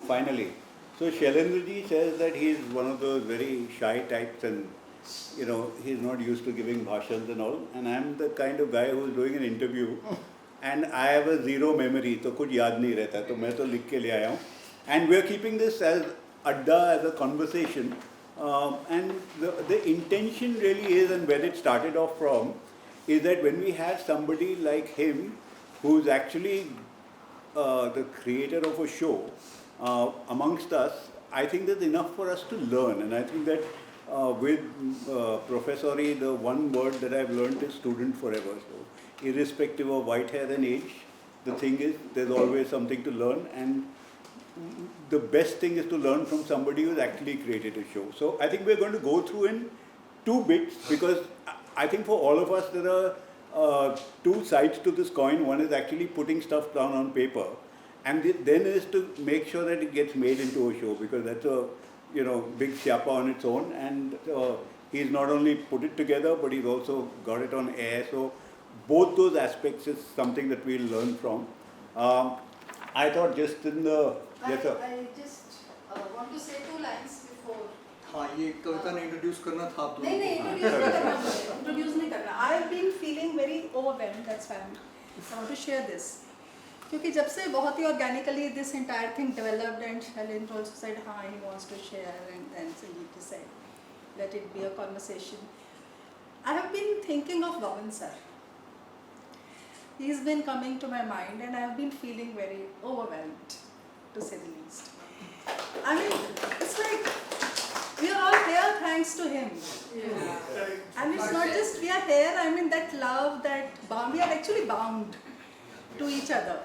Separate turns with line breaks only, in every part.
finally. So Shailendra says that he is one of those very shy types and he's not used to giving bhashans and all. And I'm the kind of guy who's doing an interview and I have a zero memory, तो कुछ याद नहीं रहता, तो मैं तो लिख के ले आया हूँ. And we're keeping this as adda, as a conversation. And the intention really is, and where it started off from, is that when we have somebody like him, who's actually the creator of a show amongst us, I think there's enough for us to learn. And I think that with Professori, the one word that I've learned is student forever. So irrespective of white hair and age, the thing is there's always something to learn, and the best thing is to learn from somebody who's actually created a show. So I think we're going to go through in two bits, because I think for all of us there are two sides to this coin. One is actually putting stuff down on paper, and then is to make sure that it gets made into a show, because that's a big siapa on its own, and he's not only put it together but he's also got it on air. So both those aspects is something that we'll learn from. I thought just in the
I just want to say 2 lines before.
हाँ ये कविता ने introduce करना था आप
नहीं introduce नहीं करना. I have been feeling very overwhelmed. That's why I want to share this. क्योंकि जब से बहुत ही organically this entire thing developed, and Shailendra also said हाँ he wants to share, and then Sangeeta said let it be a conversation. I have been thinking of Vaman sir. He's been coming to my mind, and I have been feeling very overwhelmed, to say the least. I mean, it's like we are all here thanks to him. Yeah. And it's not just we are here, I mean that love, that bond, we are actually bound to each other.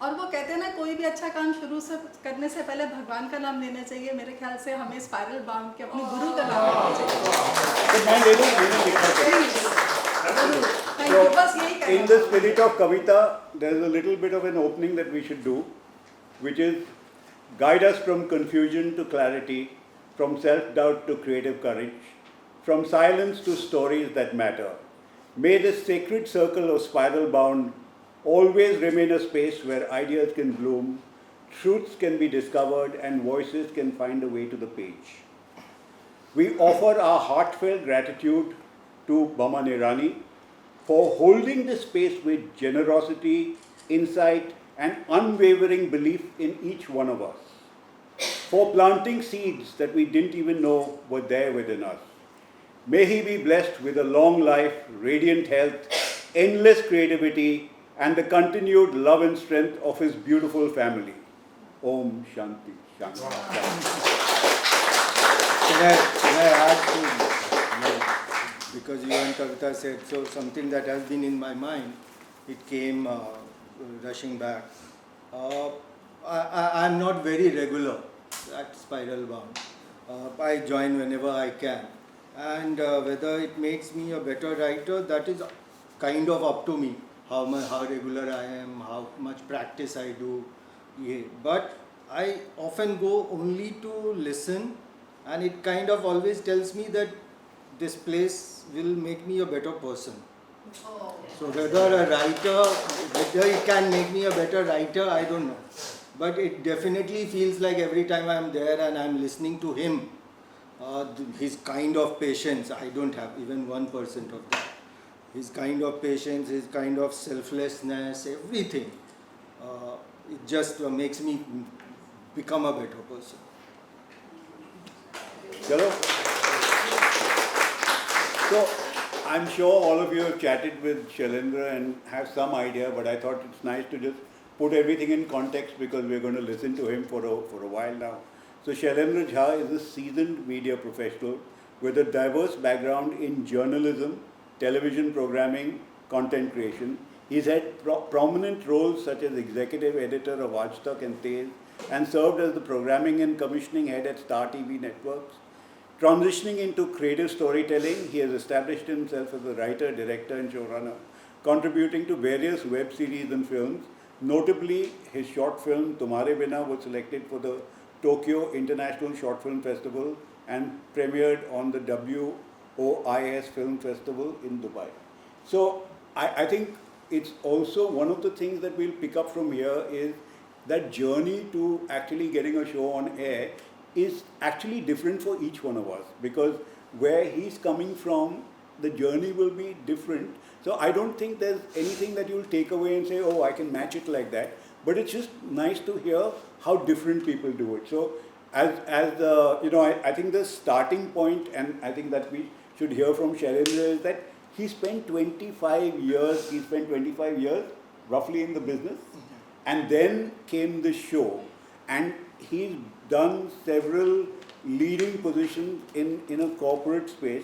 और वो कहते हैं ना, कोई भी अच्छा काम शुरू से करने से पहले भगवान का नाम लेना चाहिए. मेरे ख्याल से हमें स्पाइरल बाउंड के अपने गुरु का नाम लेना चाहिए.
In the spirit of Kavita, there is a little bit of an opening that we should do, which is guide us from confusion to clarity, from self-doubt to creative courage, from silence to stories that matter. May this sacred circle of spiral bound always remain a space where ideas can bloom, truths can be discovered, and voices can find a way to the page. We offer our heartfelt gratitude to Bama Nirani for holding this space with generosity, insight, and unwavering belief in each one of us, for planting seeds that we didn't even know were there within us. May he be blessed with a long life, radiant health, endless creativity, and the continued love and strength of his beautiful family. Om Shanti Shanti.
Can I add to, because you and Kavita said, so something that has been in my mind, it came rushing back. I'm not very regular at Spiral Bound. I join whenever I can. And whether it makes me a better writer, that is kind of up to me. How regular I am, how much practice I do. Yeah. But I often go only to listen, and it kind of always tells me that this place will make me a better person.
Oh.
So whether it can make me a better writer, I don't know. But it definitely feels like every time I'm there and I'm listening to him, his kind of patience, I don't have even 1% of that. His kind of patience, his kind of selflessness, everything, it just makes me become a better person.
Hello. So, I'm sure all of you have chatted with Shailendra and have some idea, but I thought it's nice to just put everything in context, because we're going to listen to him for a while now. So Shailendra Jha is a seasoned media professional with a diverse background in journalism, television programming, content creation. He's had prominent roles such as executive editor of Aaj Tak and Tez, and served as the programming and commissioning head at Star TV Networks. Transitioning into creative storytelling, he has established himself as a writer, director, and showrunner, contributing to various web series and films. Notably, his short film Tumhare Bina was selected for the Tokyo International Short Film Festival and premiered on the WOIS Film Festival in Dubai. So I think it's also one of the things that we'll pick up from here is that journey to actually getting a show on air is actually different for each one of us, because where he's coming from, the journey will be different. So I don't think there's anything that you'll take away and say, oh, I can match it like that. But it's just nice to hear how different people do it. So I think the starting point, and I think that we should hear from Shailendra, is that he spent 25 years roughly in the business, and then came the show, and he's done several leading positions in a corporate space.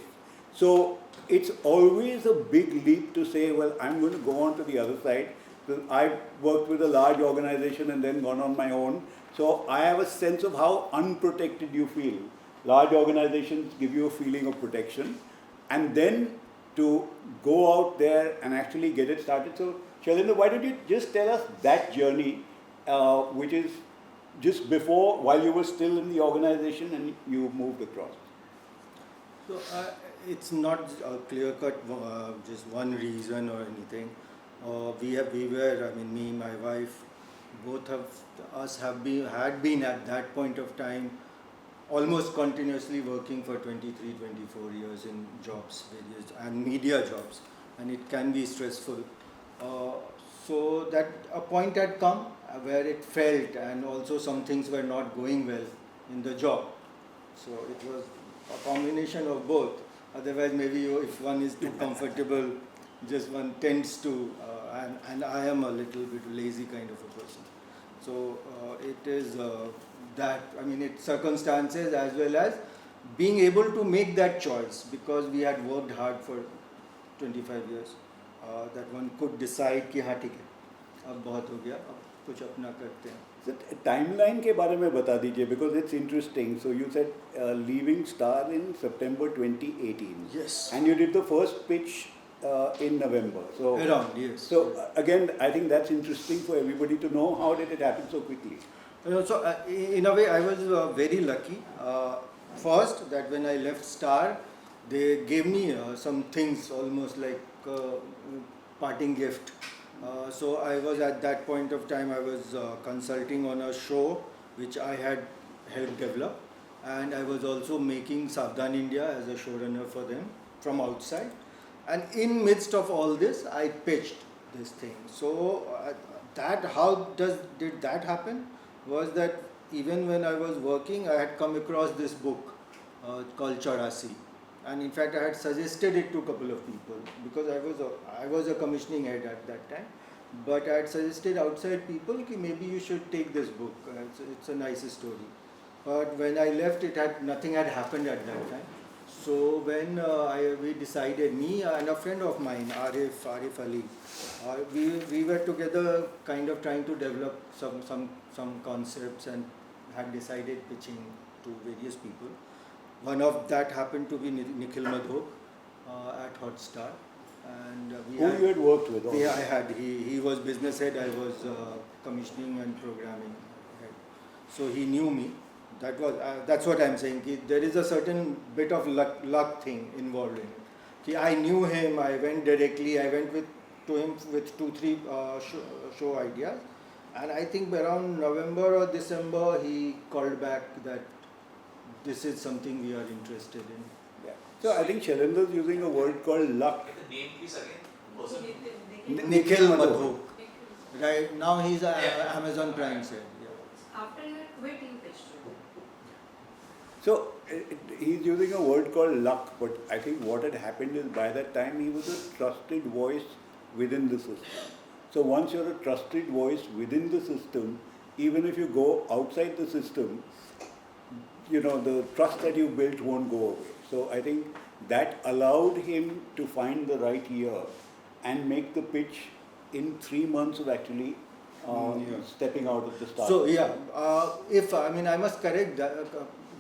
So it's always a big leap to say, well, I'm going to go on to the other side. So I've worked with a large organization and then gone on my own. So I have a sense of how unprotected you feel. Large organizations give you a feeling of protection, and then to go out there and actually get it started. So Shailendra, why don't you just tell us that journey, which is just before, while you were still in the organization and you moved across?
So it's not a clear cut, just one reason or anything. Me, my wife, both of us had been at that point of time almost continuously working for 23, 24 years in jobs, various, and media jobs, and it can be stressful. So that a point had come where it felt, and also some things were not going well in the job. So it was a combination of both. Otherwise, maybe if one is too comfortable, just one tends to, and I am a little bit lazy kind of a person. So it is it's circumstances as well as being able to make that choice, because we had worked hard for 25 years, that one could decide कि हाँ ठीक है, अब बहुत हो गया, अब कुछ अपना करते हैं.
So, timeline के बारे में बता दीजिए, because it's interesting. So you said leaving Star in September 2018.
Yes.
And you did the first pitch in November. So
Around, yes.
So again, I think that's interesting for everybody to know. How did it happen so quickly?
In a way, I was very lucky. First, that when I left Star, they gave me some things, almost like parting gift. So I was at that point of time, I was consulting on a show which I had helped develop, and I was also making Savdhan India as a showrunner for them from outside. And in midst of all this, I pitched this thing. So did that happen? Was that even when I was working, I had come across this book called Chaurasi. And in fact, I had suggested it to a couple of people, because I was a commissioning head at that time. But I had suggested outside people that maybe you should take this book. It's a nice story. But when I left, nothing had happened at that time. So when we decided, me and a friend of mine, Arif Ali, we were together, kind of trying to develop some concepts, and had decided pitching to various people. One of that happened to be Nikhil Madhok at Hotstar, and
Who you had worked with? Also.
Yeah, I had. He was business head. I was commissioning and programming head. So he knew me. That's what I'm saying. There is a certain bit of luck thing involved in it. I knew him. I went directly. I went to him with 2-3 show ideas, and I think around November or December he called back that this is something we are interested in.
Yeah. So I think Shailendra is using a word called luck.
The name please again.
Nikhil Madhok. Right now he's Amazon Prime said. Yeah.
After you quit, you pitched it.
So he's using a word called luck, but I think what had happened is by that time he was a trusted voice within the system. So once you're a trusted voice within the system, even if you go outside the system, the trust that you built won't go away. So I think that allowed him to find the right year and make the pitch in 3 months of actually stepping out of the start.
So I must correct that,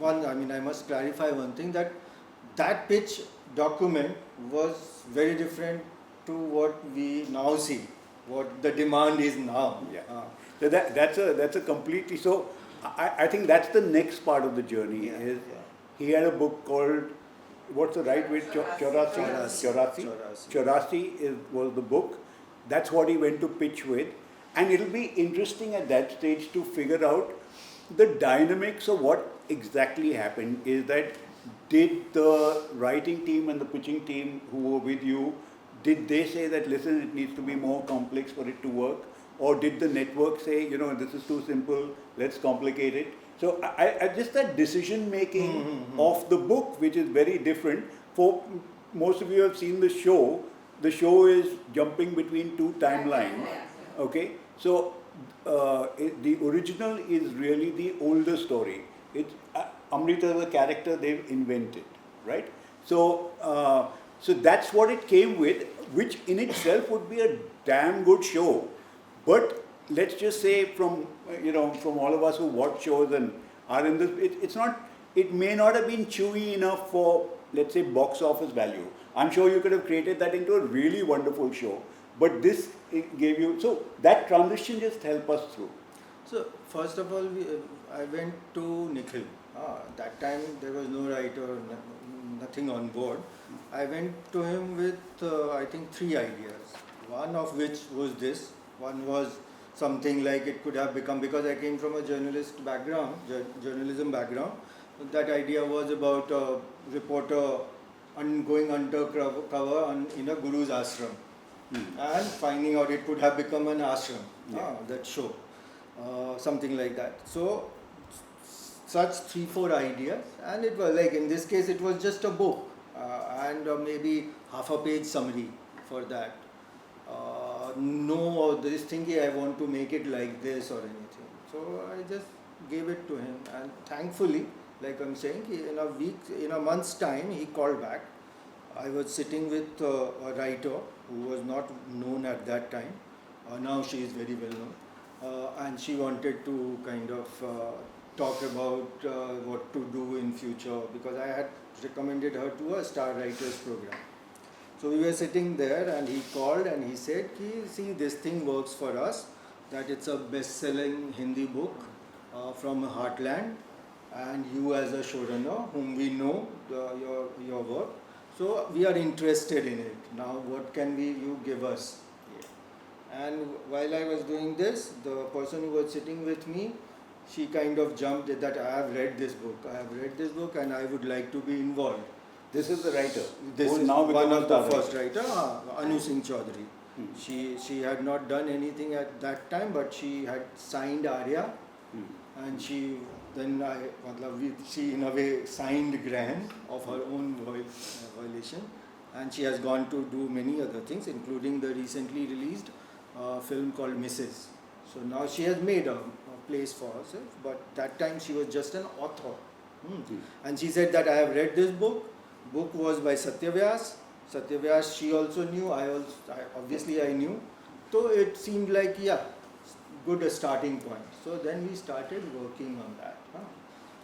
I must clarify one thing, that pitch document was very different to what we now see, what the demand is now.
Yeah. So that's a completely, so I think that's the next part of the journey. He had a book called, what's the right way? Chaurasi was the book. That's what he went to pitch with. And it'll be interesting at that stage to figure out the dynamics of what exactly happened. Is that, did the writing team and the pitching team who were with you, did they say that, listen, it needs to be more complex for it to work? Or did the network say, you know, this is too simple, let's complicate it? So I just that decision making of the book, which is very different. For most of you have seen the show is jumping between two timelines. Okay, so the original is really the older story. It's Amrita, the character they've invented, right? So so that's what it came with, which in itself would be a damn good show. But let's just say from from all of us who watch shows and are in this, it's not. It may not have been chewy enough for, let's say, box office value. I'm sure you could have created that into a really wonderful show. But this gave you, so that transition just help us through.
So first of all, I went to Nikhil. That time there was no writer, nothing on board. I went to him with I think 3 ideas. One of which was this. One was something like it could have become, because I came from a journalism background. That idea was about a reporter going undercover in a guru's ashram. And finding out it could have become an ashram, that show, something like that. So such 3-4 ideas, and it was like, in this case it was just a book and maybe half a page summary for that. No, this thinking I want to make it like this or anything. So I just gave it to him, and thankfully, like I'm saying, in a month's time he called back. I was sitting with a writer who was not known at that time. Now she is very well known, and she wanted to kind of talk about what to do in future, because I had recommended her to a Star Writers program. So we were sitting there, and he called and he said, see, this thing works for us, that it's a best-selling Hindi book from Heartland, and you as a showrunner, whom we know your work, so we are interested in it. Now what can you give us? And while I was doing this, the person who was sitting with me, she kind of jumped that I have read this book and I would like to be involved.
This is the writer.
This
who
is
now
one
becomes
of the
Star
first writer, Anu Singh Chaudhary. She had not done anything at that time, but she had signed Arya, and she in a way signed Graham of her own violation, and she has gone to do many other things, including the recently released film called Mrs. So now she has made a place for herself, but that time she was just an author. And she said that I have read this book. Book was by Satyavyas. Satyavyas she also knew, obviously I knew. So it seemed like, good starting point. So then we started working on that.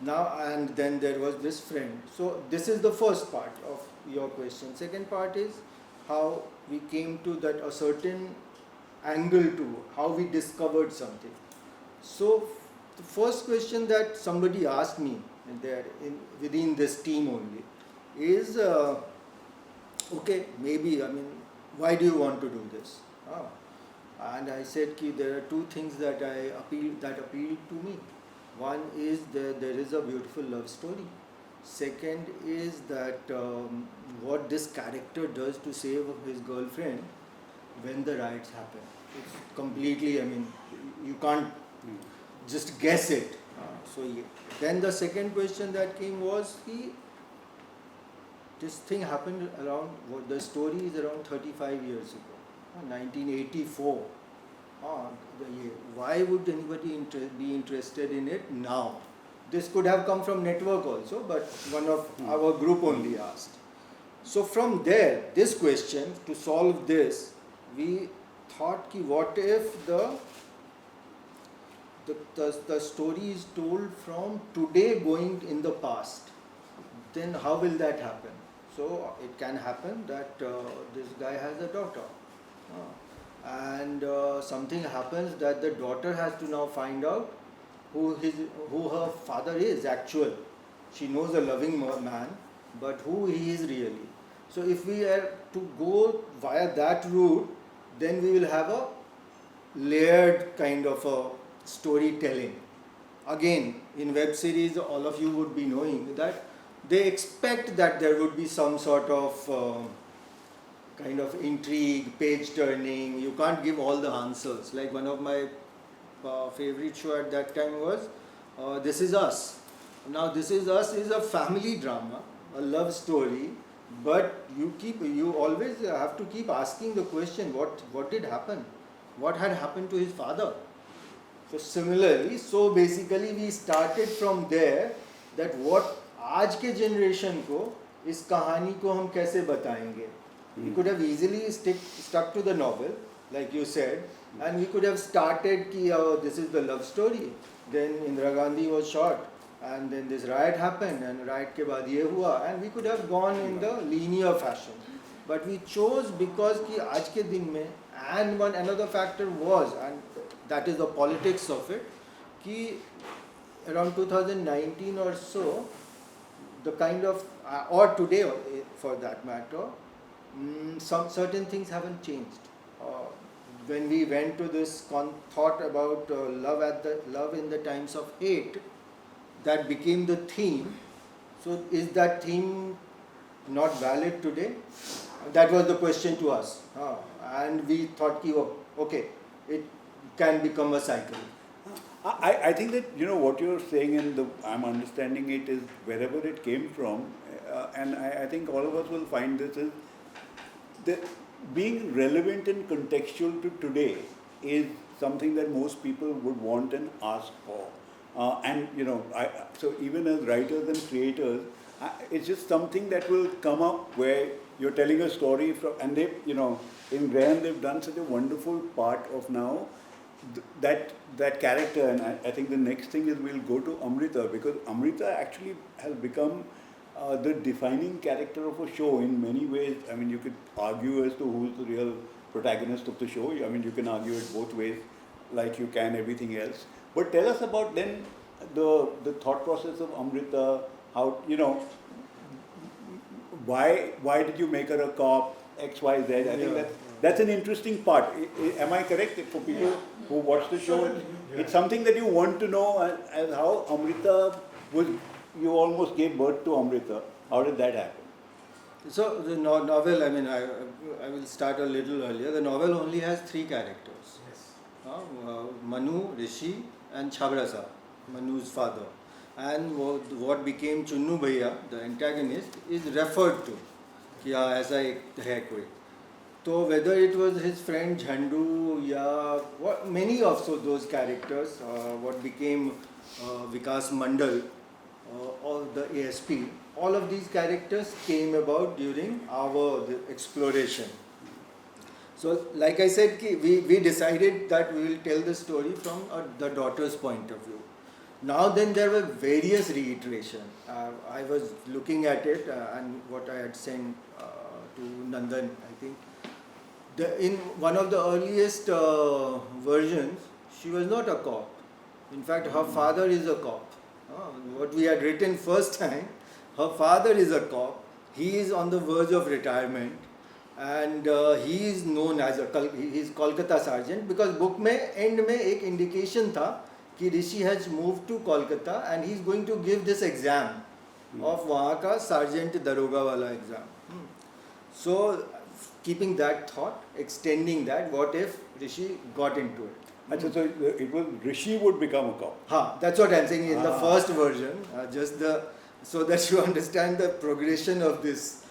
Now, and then there was this friend. So this is the first part of your question. Second part is how we came to that a certain angle to how we discovered something. So the first question that somebody asked me within this team only is, okay, maybe, why do you want to do this? And I said there are 2 things that appealed to me. One is that there is a beautiful love story. Second is that what this character does to save his girlfriend when the riots happen. It's completely, you can't just guess it. Then the second question that came was, this thing happened around, the story is around 35 years ago, 1984. Why would anybody be interested in it now? This could have come from network also, but one of our group only asked. So from there, this question, to solve this, we thought, what if the story is told from today going in the past? Then how will that happen? So it can happen that this guy has a daughter. And something happens that the daughter has to now find out who her father is actual. She knows a loving man, but who he is really. So if we are to go via that route, then we will have a layered kind of a storytelling. Again, in web series, all of you would be knowing that they expect that there would be some sort of kind of intrigue, page turning. You can't give all the answers. Like one of my favorite show at that time was This Is Us. Now, This Is Us is a family drama, a love story, but you always have to keep asking the question, what did happen? What had happened to his father? So similarly, so basically we started from there that what आज के generation को इस कहानी को हम कैसे बताएंगे? We could have easily stuck to the novel, like you said, and we could have started कि this is the love story. Then Indira Gandhi was shot, and then this riot happened, and riot के बाद ये हुआ, and we could have gone in the linear fashion. But we chose because कि आज के दिन में, and another factor was, and that is the politics of it, कि around 2019 or so, the kind of, or today for that matter, some certain things haven't changed. When we went to this thought about love in the times of hate, that became the theme. So is that theme not valid today? That was the question to us. And we thought, okay, it can become a cycle.
I think that, what you're saying and I'm understanding it is wherever it came from, and I think all of us will find this is that being relevant and contextual to today is something that most people would want and ask for. So even as writers and creators, it's just something that will come up where you're telling a story and they, in Graham they've done such a wonderful part of now that character, and I think the next thing is we'll go to Amrita, because Amrita actually has become the defining character of a show in many ways. I mean, you could argue as to who's the real protagonist of the show. I mean, you can argue it both ways, like you can everything else. But tell us about then the thought process of Amrita. How, why did you make her a cop? X, Y, Z. I think that's an interesting part. Am I correct? For people who watch the show, it's something that you want to know as how Amrita was. You almost gave birth to Amrita. How did that happen?
So the novel, I mean, I will start a little earlier. The novel only has 3 characters.
Yes.
Manu, Rishi and Chhabrasa, Manu's father. And what became Chunnu Bhaiya, the antagonist, is referred to. कि ऐसा एक है कोई. So whether it was his friend Jhandu, many of those characters, what became Vikas Mandal, or the ASP, all of these characters came about during the exploration. So like I said, we decided that we will tell the story from the daughter's point of view. Now then there were various reiterations. I was looking at it and what I had sent to Nandan, I think. In one of the earliest versions, she was not a cop. In fact, her father is a cop. What we had written first time, her father is a cop. He is on the verge of retirement, and he is known as he's Kolkata sergeant, because book में end में एक indication था कि Rishi has moved to Kolkata and he is going to give this exam of वहाँ का sergeant daroga वाला exam. So keeping that thought, extending that, what if Rishi got into it?
So it was Rishi would become a cop.
That's what I'm saying in the first version, so that you understand the progression of this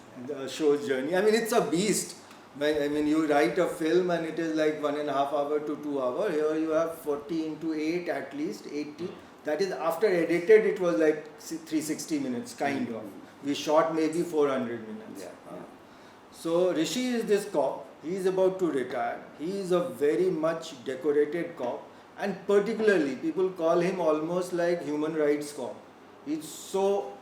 show's journey. I mean, it's a beast. I mean, you write a film and it is like 1.5 hour to 2 hours. Here you have 40 into 8 at least, 80. That is, after edited, it was like 360 minutes, kind of. We shot maybe 400 minutes. So Rishi is this cop. He is about to retire. He is a very much decorated cop, and particularly people call him almost like human rights cop. He's so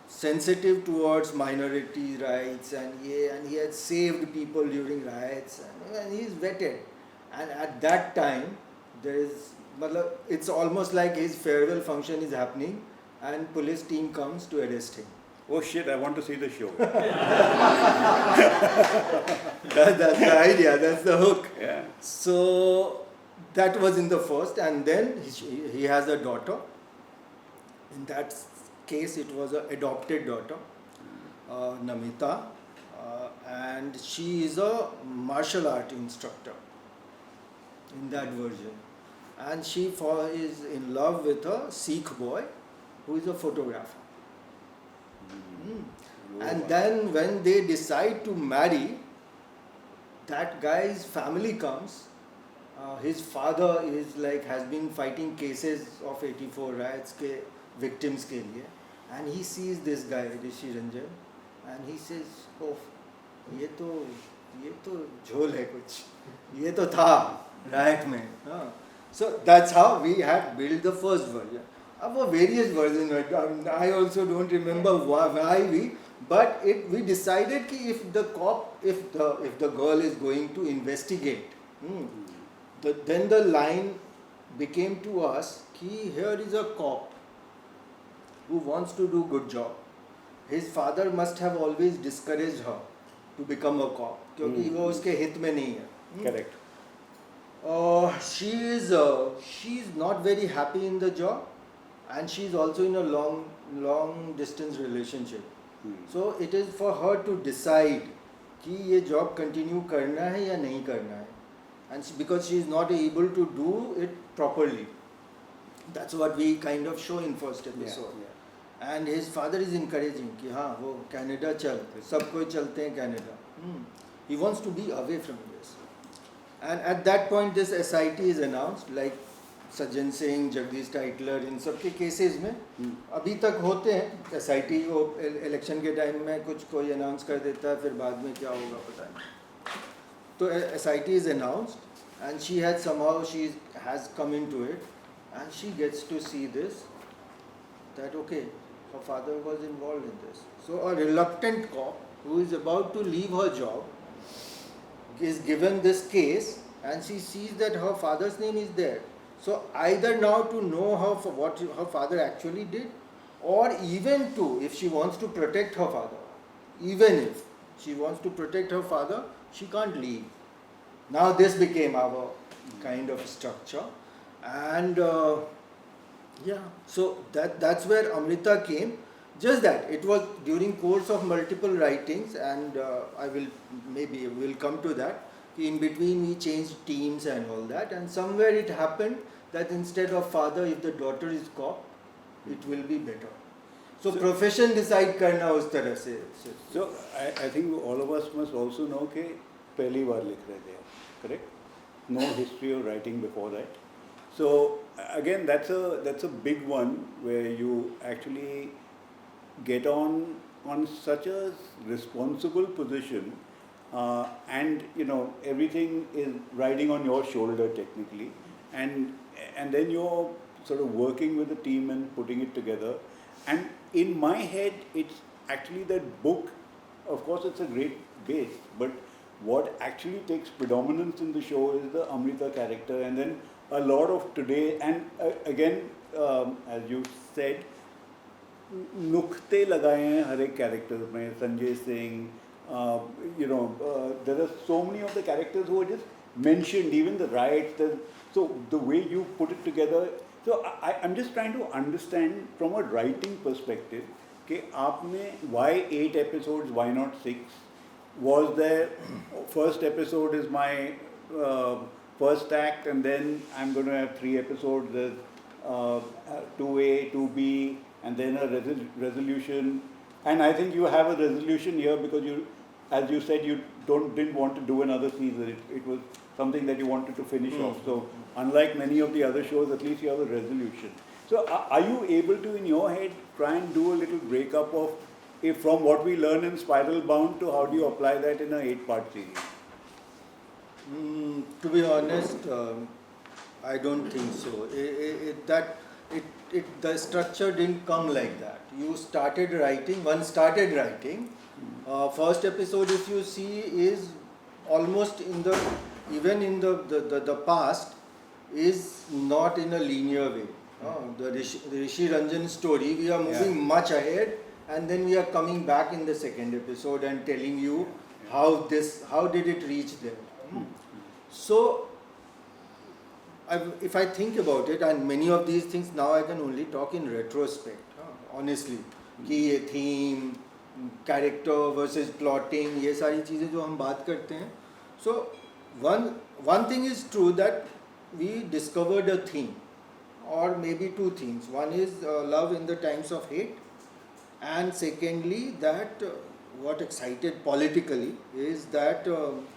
sensitive towards minority rights, and he had saved people during riots, and he is vetted. And at that time, it's almost like his farewell function is happening, and police team comes to arrest him.
Oh shit, I want to see the show.
That's the idea, that's the hook.
Yeah.
So That was in the first, and then he has a daughter. In that case, it was an adopted daughter, Namita, and she is a martial art instructor in that version. And she is in love with a Sikh boy who is a photographer. And then when they decide to marry, that guy's family comes. His father is like has been fighting cases of 84 riots के victims के लिए, and he sees this guy Rishi Ranjan, and he says, "Oh, ये तो झोल है कुछ, ये तो था riot में." So that's how we had built the first version. अब वो various versions, I also don't remember why we. But we decided कि if the girl is going to investigate, then the line became to us कि here is a cop who wants to do good job. His father must have always discouraged her to become a cop क्योंकि वो उसके हित में नहीं है.
Correct.
She is not very happy in the job, and she is also in a long distance relationship. So it is for her to decide कि ये job continue करना है या नहीं करना है, and because she is not able to do it properly. That's what we kind of show in first episode. Yeah. And his father is encouraging कि हाँ वो Canada चल, सब कोई चलते हैं Canada. He wants to be away from this. And at that point this SIT is announced, like Sajjan Singh, Jagdish Tytler, इन सब के केसेस में अभी तक होते हैं. SIT वो इलेक्शन के टाइम में कुछ कोई अनाउंस कर देता है, फिर बाद में क्या होगा पता नहीं. तो SIT is announced, and she has come into it, and she gets to see this, that okay, her father was involved in this. So a reluctant cop who is about to leave her job is given this case, and she sees that her father's name is there. So either now to know what her father actually did, or even to, if she wants to protect her father, even if she wants to protect her father, she can't leave. Now this became our kind of structure, and so that's where Amrita came. Just that it was during course of multiple writings, and we'll come to that. In between we changed teams and all that, and somewhere it happened that instead of father, if the daughter is cop, it will be better. So profession decide करना उस तरह से.
So I think all of us must also know कि पहली बार लिख रहे थे, correct? No history of writing before that. So again, that's a big one where you actually get on such a responsible position, and everything is riding on your shoulder technically, and then you're sort of working with the team and putting it together. And in my head, it's actually that book. Of course, it's a great base, but what actually takes predominance in the show is the Amrita character, and then a lot of today. And again, as you said, नुक्ते लगाए हैं हर एक characters में. Sanjay Singh, there are so many of the characters who are just mentioned, even the riots. So the way you put it together. So I'm just trying to understand from a writing perspective कि आपने why 8 episodes, why not 6? Was there first episode is my first act, and then I'm going to have 3 episodes. There's 2A, 2B, and then a resolution. And I think you have a resolution here because you, as you said, you didn't want to do another season. It was something that you wanted to finish off. So unlike many of the other shows, at least you have a resolution. So are you able to, in your head, try and do a little breakup of from what we learn in Spiral Bound to how do you apply that in an 8-part series?
To be honest, I don't think so. The structure didn't come like that. One started writing. First episode, if you see, is almost even in the past, is not in a linear way. The Rishi Ranjan story, we are moving much ahead, and then we are coming back in the second episode and telling you how did it reach there. So if I think about it, and many of these things now I can only talk in retrospect, honestly, कि ये theme, character versus plotting, ये सारी चीज़ें जो हम बात करते हैं. So one thing is true that we discovered a theme, or maybe two themes. One is love in the times of hate, and secondly that what excited politically is that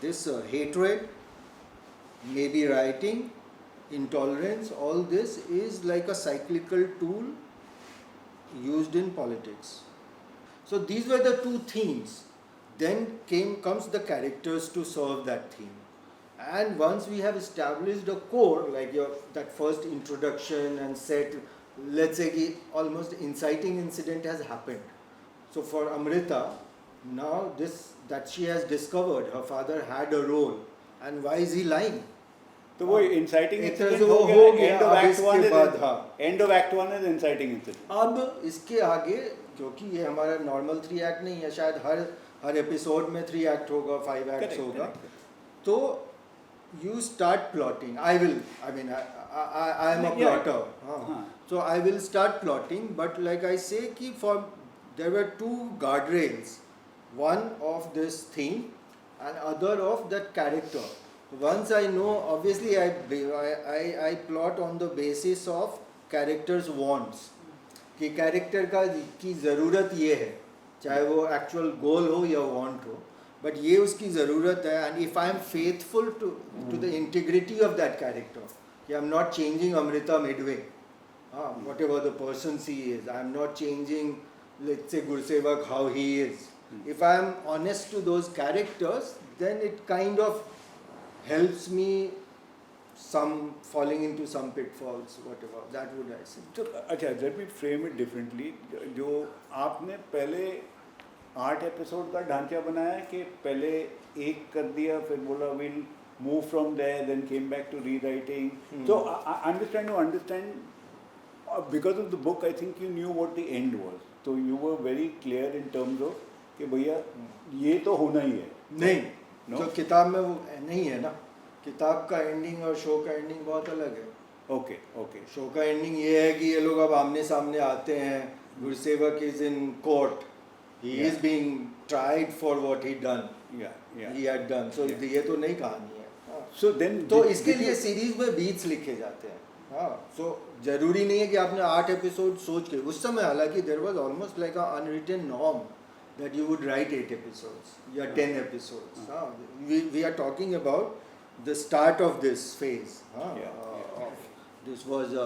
this hatred, maybe rioting, intolerance, all this is like a cyclical tool used in politics. So these were the two themes. Then comes the characters to serve that theme. And once we have established a core, like that first introduction and set, let's say कि almost inciting incident has happened. So for Amrita, now that she has discovered her father had a role, and why is he lying?
तो वो inciting
एक तरह
incident
से वो
हो
हो
गया.
गया, अब इसके बाद हाँ.
End of Act 1 is inciting incident.
अब इसके आगे, क्योंकि ये हमारा नॉर्मल 3 एक्ट नहीं है, शायद हर एपिसोड में 3 एक्ट होगा, 5 एक्ट्स होगा, तो you start plotting. I am a plotter. So I will start plotting, but like I say, there were two guardrails, one of this theme and other of that character. Once I know, obviously I plot on the basis of character's wants. कि character की ज़रूरत ये है, चाहे वो actual goal हो या want हो, बट ये उसकी ज़रूरत है. And if I am faithful to the integrity of that character, कि I am not changing Amrita midway, whatever the person she is, I am not changing let's say Gursevak how he is. If I am honest to those characters, then it kind of helps me falling into some pitfalls, whatever, that would I say.
तो अच्छा, let me frame it differently. जो आपने पहले 8 episode का ढांचा बनाया कि पहले एक कर दिया, फिर बोला we'll move from there, then came back to rewriting. So I'm just trying to understand, because of the book I think you knew what the end was, so you were very clear in terms of कि भैया ये तो होना ही है.
नहीं,
No?
तो किताब में वो नहीं है ना. किताब का एंडिंग और शो का एंडिंग बहुत अलग है.
Okay okay.
शो का एंडिंग ये है कि ये लोग अब आमने सामने आते हैं, Gursevak is in court, he is being tried for what he done, he had done. So ये तो नई कहानी है.
सो देन
तो इसके लिए सीरीज में बीट्स लिखे जाते हैं. हाँ, सो जरूरी नहीं है कि आपने 8 एपिसोड सोच के, उस समय हालांकि there was almost like a unwritten norm that you would write 8 episodes, 10 episodes. We are talking about the start of this phase. This was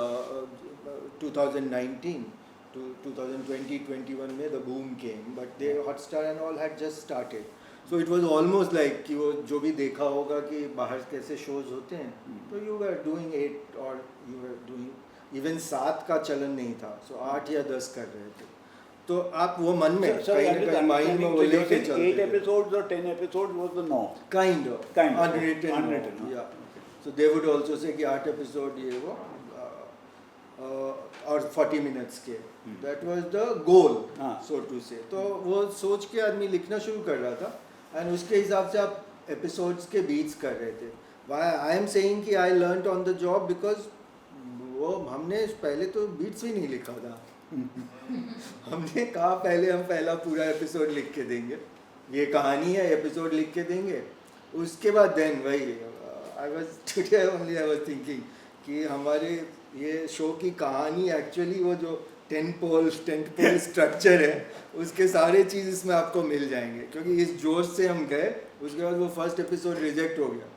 2019 to 2020-21 में the boom came, but the Hotstar and all had just started. So it was almost like कि वो जो भी देखा होगा कि बाहर कैसे shows होते हैं, तो you were doing 8 or you were doing even 7 का चलन नहीं था, so 8 या 10 कर रहे थे. तो आप वो मन में कहीं ना कहीं माइंड में वो लेके चलते हैं.
8 episodes or 10 episodes was the norm.
Kind of. Unwritten.
Yeah.
So they would also say कि 8 episode ये वो और 40 minutes के. That was the goal, so to say. तो वो सोच के आदमी लिखना शुरू कर रहा था, and उसके हिसाब से आप episodes के beats कर रहे थे. Why I am saying कि I learnt on the job because वो हमने पहले तो beats भी नहीं लिखा था. हमने कहा पहले हम पहला पूरा एपिसोड लिख के देंगे, ये कहानी है, एपिसोड लिख के देंगे, उसके बाद देन वही आई वाज थिंकिंग कि हमारे ये शो की कहानी एक्चुअली वो जो टेंट पोल स्ट्रक्चर है, उसके सारे चीज़ इसमें आपको मिल जाएंगे. क्योंकि इस जोश से हम गए, उसके बाद वो फर्स्ट एपिसोड रिजेक्ट हो गया,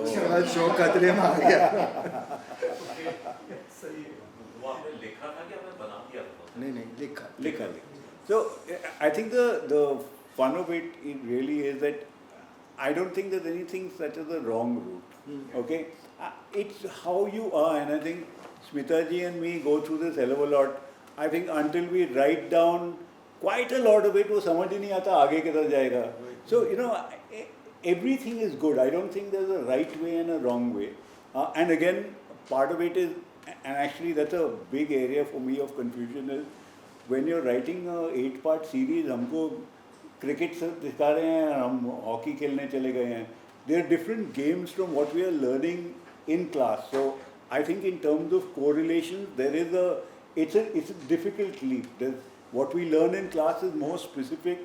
उसके बाद शो खतरे में आ गया. नहीं लिखा.
So I think the fun of it really is that I don't think there's anything such as a wrong route. Okay, it's how you are, and I think Smita ji and me go through this hell of a lot. I think until we write down quite a lot of it, वो समझ ही नहीं आता आगे किधर जाएगा. So everything is good. I don't think there's a right way and a wrong way. And again, part of it is, and actually that's a big area for me of confusion, is when you're writing a 8-part series, हमको cricket से दिखा रहे हैं, हम hockey खेलने चले गए हैं. There are different games from what we are learning in class. So I think in terms of correlations, it's a difficult leap. What we learn in class is more specific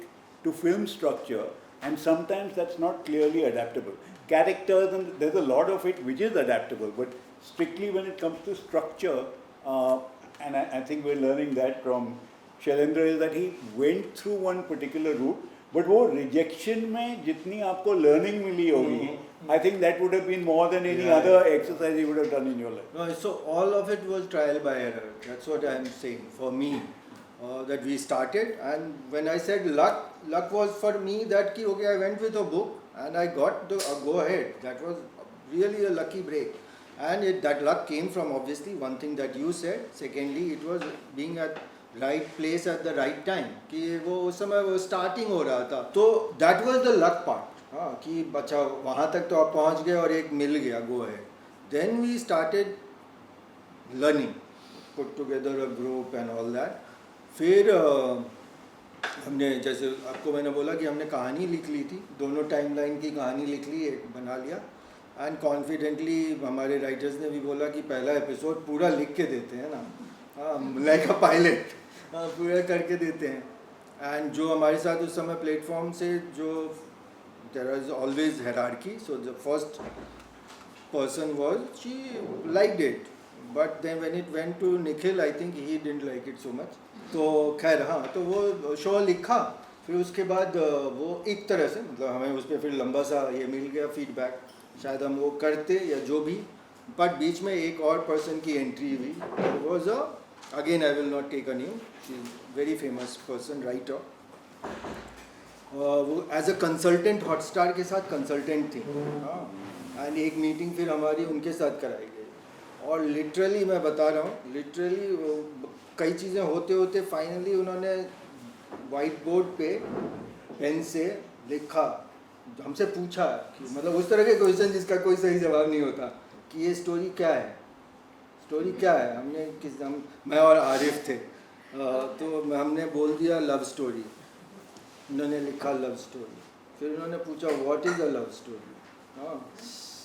to film structure, and sometimes that's not clearly adaptable. Characters, and there's a lot of it which is adaptable, but strictly when it comes to structure, and I think we're learning that from Shailendra, is that he went through one particular route, but वो rejection में जितनी आपको learning मिली होगी, I think that would have been more than any other exercise you would have done in your life.
No, so all of it was trial by error. That's what I am saying. For me, that we started, and when I said luck was for me that ki, okay, I went with a book and I got the go ahead. That was really a lucky break, and that luck came from obviously one thing that you said. Secondly, it was being at right place at the right time. कि वो उस समय वो starting हो रहा था. तो that was the luck part. हाँ कि बच्चा वहाँ तक तो आप पहुँच गए और एक मिल गया go ahead. Then we started learning, put together a group and all that. फिर हमने जैसे आपको मैंने बोला कि हमने कहानी लिख ली थी, दोनों टाइमलाइन की कहानी लिख ली, एक बना लिया, एंड कॉन्फिडेंटली हमारे राइटर्स ने भी बोला कि पहला एपिसोड पूरा लिख के देते हैं ना, लाइक अ पायलट, पूरा करके देते हैं. एंड जो हमारे साथ उस समय प्लेटफॉर्म से जो there is always hierarchy, so the first person was, she liked it, but then when it went to Nikhil, I think he didn't like it so much. तो खैर हाँ, तो वो शो लिखा, फिर उसके बाद वो एक तरह से मतलब हमें उस पर फिर लंबा सा ये मिल गया फीडबैक, शायद हम वो करते या जो भी, बट बीच में एक और पर्सन की एंट्री हुई, was again I will not take a name, she is very famous person, writer. वो एज अ कंसल्टेंट हॉटस्टार के साथ कंसल्टेंट थी, हाँ, एंड एक मीटिंग फिर हमारी उनके साथ कराई गई, और लिटरली मैं बता रहा हूँ, लिटरली कई चीज़ें होते होते फाइनली उन्होंने वाइट बोर्ड पे पेन से लिखा, हमसे पूछा कि मतलब उस तरह के क्वेश्चन जिसका कोई सही जवाब नहीं होता, कि ये स्टोरी क्या है, स्टोरी क्या है. मैं और आरिफ थे, तो हमने बोल दिया लव स्टोरी, उन्होंने लिखा लव स्टोरी, फिर उन्होंने पूछा what is a love story. हाँ,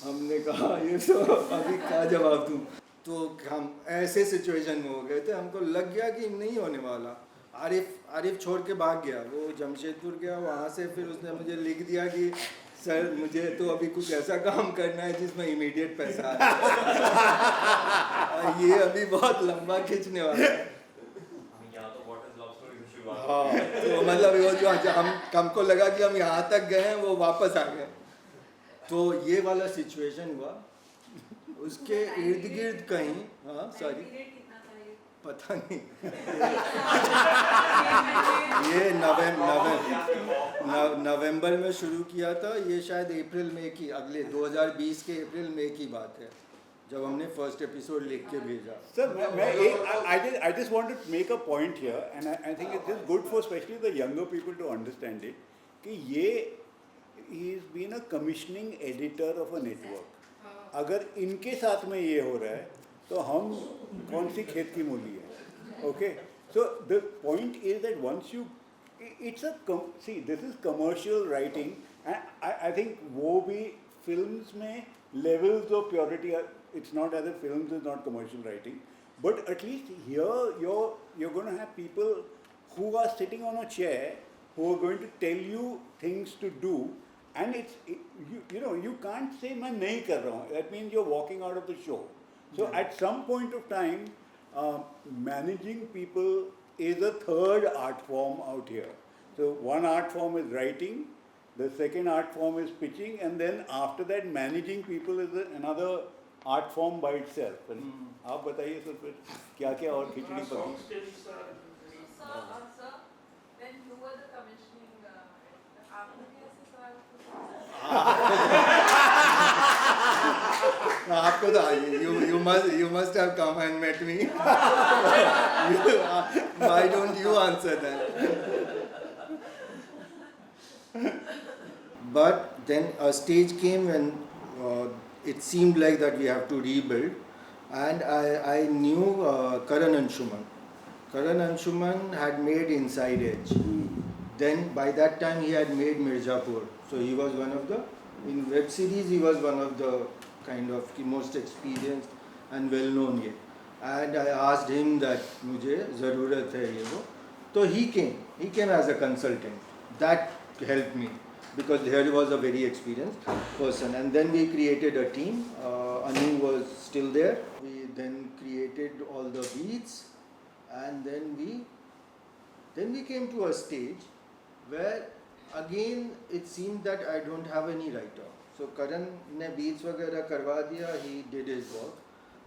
हमने कहा ये तो अभी क्या जवाब दूँ. तो हम ऐसे सिचुएशन में हो गए थे, हमको लग गया कि नहीं होने वाला. आरिफ छोड़ के भाग गया, वो जमशेदपुर गया, वहाँ से फिर उसने मुझे लिख दिया कि सर मुझे तो अभी कुछ ऐसा काम करना है जिसमें इमीडिएट पैसा आए. ये अभी बहुत लंबा खींचने वाला है. हाँ, तो मतलब वो जो हमको लगा कि हम यहाँ तक गए हैं वो वापस आ गए. तो ये वाला सिचुएशन हुआ. उसके इर्द गिर्द कहीं, हाँ सॉरी पता नहीं, ये नवंबर में शुरू किया था, ये शायद अप्रैल में की, अगले 2020 के अप्रैल में की बात है, जब हमने फर्स्ट एपिसोड लिख के भेजा.
Sir, I just want to make a point here, and I think it is good for especially the younger people to understand it, कि ये he has been a commissioning editor of a network. अगर इनके साथ में ये हो रहा है तो हम कौन सी खेत की मूली है. Okay, so the point is that once you it's a see this is commercial writing, and I think वो भी फिल्म्स में levels of purity, it's not as a films is not commercial writing, but at least here you're going to have people who are sitting on a chair who are going to tell you things to do. And you can't say मैं नहीं कर रहा हूँ. That means you're walking out of the show. So at some point of time, managing people is a third art form out here. So one art form is writing, the second art form is pitching, and then after that managing people is another art form by itself. And आप बताइए sir फिर क्या क्या और खिचड़ी पकी.
Sir, when you were the commissioning, आपने कैसे सवाल
आपको तो you must have come and met me. Why don't you answer that? But then a stage came when it seemed like that we have to rebuild, and I knew Karan Anshuman. Karan Anshuman had made Inside Edge. Then by that time he had made Mirzapur. So he was one of the, in web series he was one of the kind of most experienced and well known ये. And I asked him that मुझे ज़रूरत है ये वो. So he came as a consultant. That helped me because he was a very experienced person. And then we created a team. Anu was still there. We then created all the beats, and then we came to a stage where again it seemed that I don't have any writer. So Karan ने beats वगैरह करवा दिया. He did his work.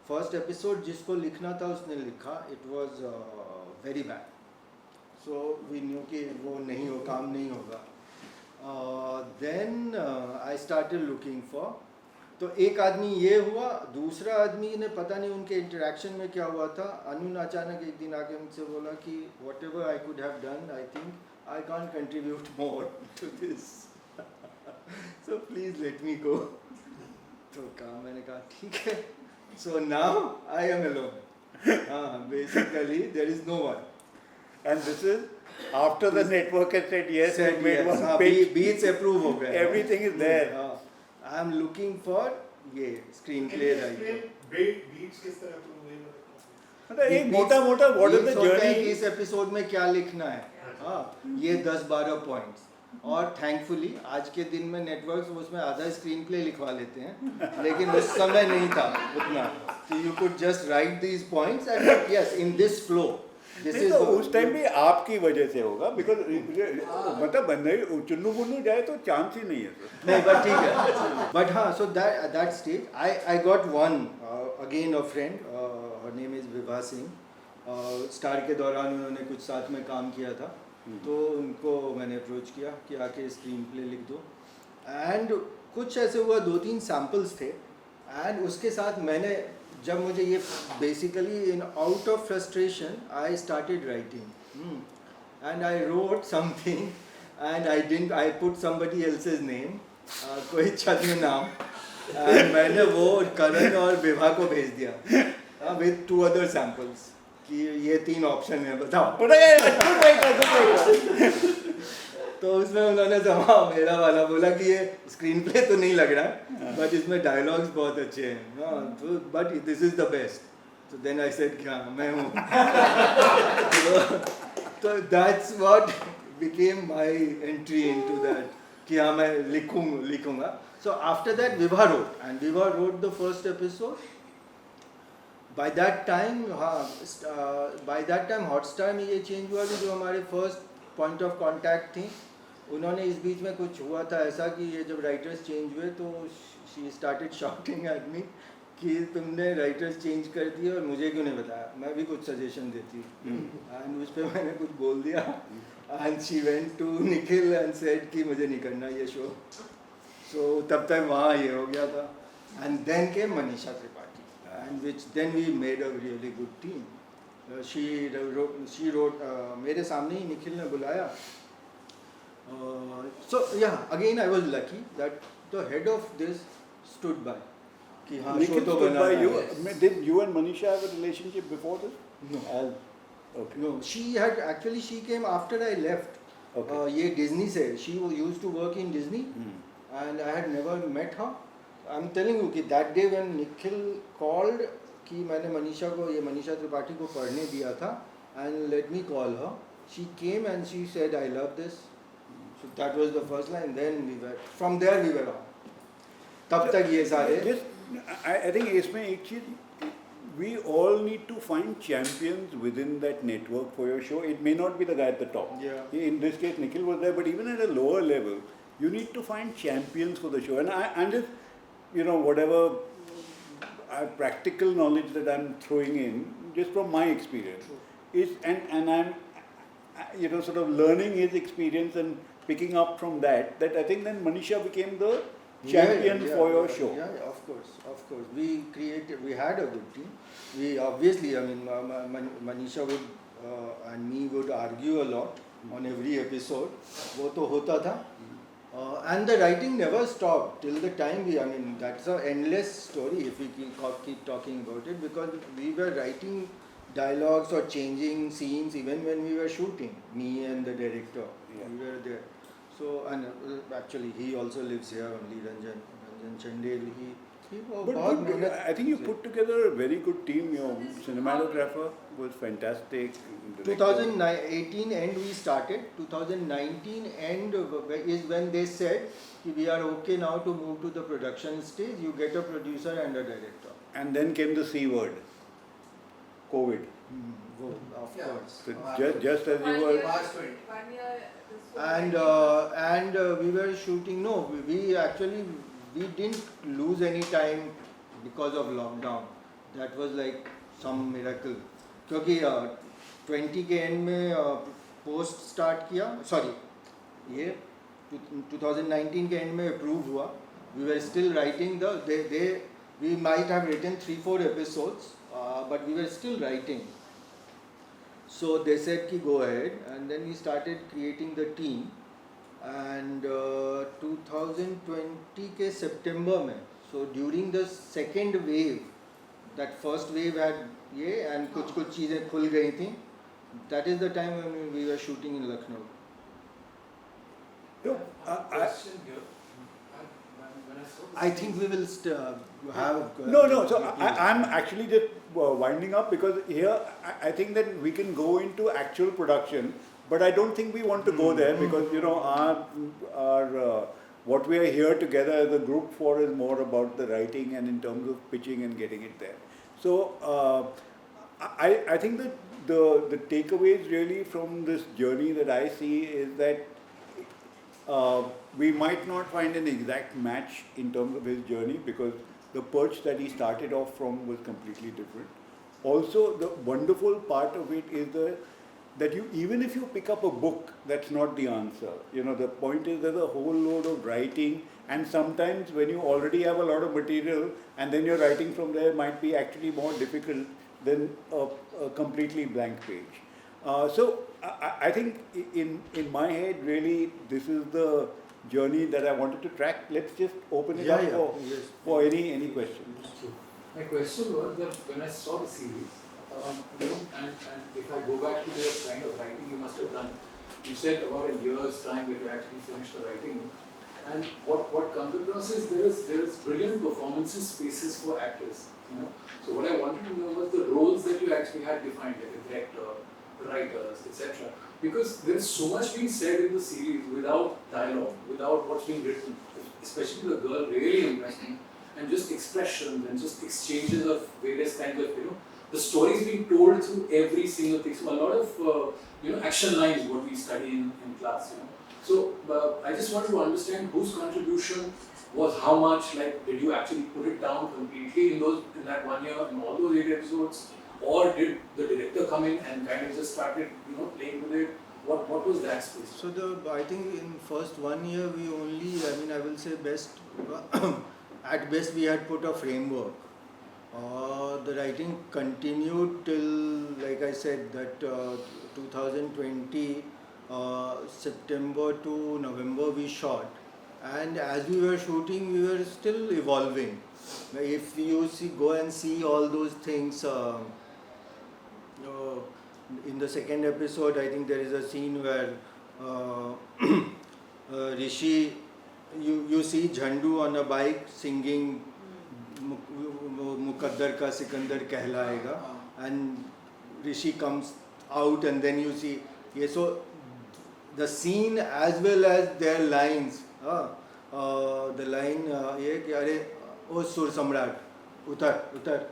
First episode जिसको लिखना था उसने लिखा. It was very bad. So we knew कि वो नहीं हो काम नहीं होगा. Then I started looking for. तो एक आदमी ये हुआ, दूसरा आदमी ने पता नहीं उनके इंटरेक्शन में क्या हुआ था. अनु ने अचानक एक दिन आके मुझसे बोला कि whatever I could have done, I think I can't contribute more to this. So please let me go. तो कहा मैंने कहा ठीक है. So now I am alone. Basically there is no one.
And this is after the network has said yes,
Said
you made
yes.
one pitch,
Beats approve हो गए.
everything is there.
I am looking for ये screenplay writer.
Beats किस तरह prove हुए
मतलब एक मोटा मोटा what is the
Beats होता है कि
journey?
इस एपिसोड में क्या लिखना है. ये 10-12 पॉइंट्स. और थैंकफुली आज के दिन में नेटवर्क्स उसमें आधा स्क्रीन प्ले लिखवा लेते हैं, लेकिन उस समय नहीं था उतना. So you could just write these points and yes, in this flow.
नहीं तो उस टाइम भी आपकी वजह से होगा बिकॉज मतलब बंदे चुन्नू बुन्नू जाए तो चांस ही नहीं है सर.
नहीं बट ठीक है. बट हाँ, so that stage I got one again a friend. Her name is Vibha Singh. Star के दौरान उन्होंने कुछ साथ में काम किया था, तो उनको मैंने अप्रोच किया कि आके स्क्रीन प्ले लिख दो. एंड कुछ ऐसे हुआ, 2-3 सैम्पल्स थे. एंड उसके साथ मैंने जब मुझे ये basically in out of frustration I started writing and I wrote something and I put somebody else's name, कोई छद्म नाम, एंड मैंने वो करण और विभा को भेज दिया विद 2 other सैम्पल्स कि ये 3 ऑप्शन है बताओ. तो उसमें उन्होंने जमा मेरा वाला बोला कि ये स्क्रीन प्ले तो नहीं लग रहा बट इसमें डायलॉग्स बहुत अच्छे हैं, तो but this is the best. तो देन आई सेड क्या मैं हूँ. तो that's what became my entry into that कि हाँ मैं लिखूंगा. So after that Vibha wrote and Vibha wrote the first episode. By that time Hotstar में ये चेंज हुआ कि जो हमारे फर्स्ट पॉइंट ऑफ कांटेक्ट थी, उन्होंने इस बीच में कुछ हुआ था ऐसा कि ये जब राइटर्स चेंज हुए तो she started shouting at me कि तुमने राइटर्स चेंज कर दिए और मुझे क्यों नहीं बताया, मैं भी कुछ सजेशन देती. एंड उस पर मैंने कुछ बोल दिया and she went to Nikhil and said कि मुझे नहीं करना ये शो. सो तब तक वहाँ ये हो गया था. And then came Manisha Tripathi and which then we made a really good team. She wrote मेरे सामने ही निखिल ने बुलाया. So yeah, again I was lucky that the head of this stood by. कि हाँ शो तो बना है.
Did you and Manisha have a relationship before this?
No.
Okay.
No, she came after I left.
Okay.
ये Disney से, she used to work in Disney and I had never met her. I'm telling you कि that day when Nikhil called कि मैंने मनीषा को, ये मनीषा त्रिपाठी को पढ़ने दिया था and let me call her. She came and she said I love this. So that was the first line. Then from there we were on. तब तक ये सारे.
I think इसमें एक चीज, we all need to find champions within that network for your show. It may not be the guy at the top.
Yeah.
In this case, Nikhil was there, but even at a lower level, you need to find champions for the show. And I'm just, whatever practical knowledge that I'm throwing in, just from my experience, is and I'm, sort of learning his experience and picking up from that I think then Manisha became the champion for your show.
Yeah, of course. We had a good team. We obviously, I mean, Manisha would and me would argue a lot on every episode. वो तो होता था. And the writing never stopped till the time I mean, that's an endless story if we keep talking about it, because we were writing dialogues or changing scenes even when we were shooting, me and the director.
Yeah.
We were there. So, and actually he also lives here only, Ranjan Chandel. वो
But
बहुत
good,
मेहनत
I think you
से-
put together a very good team. Your cinematographer was fantastic. director.
2018 end we started. 2019 end is when they said कि we are okay now to move to the production stage. You get a producer and a director.
And then came the C word, COVID.
Go, of
Yeah.
course.
So just as you were,
March 20.
1 year. This was
And we were shooting. No, we actually we didn't lose any time because of lockdown. That was like some miracle. क्योंकि 20 के end में post start किया. Sorry, ये 2019 के end में approve हुआ. We were still writing we might have written 3-4 episodes, but we were still writing. So they said ki go ahead, and then we started creating the team. And 2020 के September में, so during the second wave, that first wave had ये and कुछ चीज़ें खुल गई थी. That is the time when we were shooting in Lucknow.
no,
Question here. When I saw the
I think we will have.
no. So I'm actually just winding up because here I think that we can go into actual production, but I don't think we want to go there because our what we are here together as a group for is more about the writing and in terms of pitching and getting it there. So I think that the takeaways really from this journey that I see is that we might not find an exact match in terms of his journey because the perch that he started off from was completely different. Also, the wonderful part of it is that even if you pick up a book, that's not the answer. The point is there's a whole load of writing, and sometimes when you already have a lot of material and then you're writing from there might be actually more difficult than a completely blank page. So I think in my head, really, this is the journey that I wanted to track. Let's just open it up for any questions.
My question was that when I saw the series, and if I go back to the kind of writing you must have done, you said about a year's time that you actually finished the writing. And what comes across is there is brilliant performances spaces for actors. So what I wanted to know was the roles that you actually had defined, like a director, writers, etc. Because there is so much being said in the series without dialogue, without what's being written. Especially the girl really impressed me, and just expressions and just exchanges of various kinds of the stories being told through every single thing. So a lot of action lines what we study in class. So I just wanted to understand whose contribution was how much. Like, did you actually put it down completely in that 1 year in all those 8 episodes, or did the director come in and kind of just started playing with it? What was that space?
So I think in first 1 year we only, I will say best, at best we had put a framework. The writing continued till, like I said, that 2020 September to November we shot, and as we were shooting we were still evolving. If you go and see all those things, in the second episode I think there is a scene where Rishi, you see Jhandu on a bike singing Mukaddar ka Sikandar कहलाएगा, and Rishi comes out and then you see so the scene as well as their lines, the line ये कि अरे ओ सुर सम्राट उतर.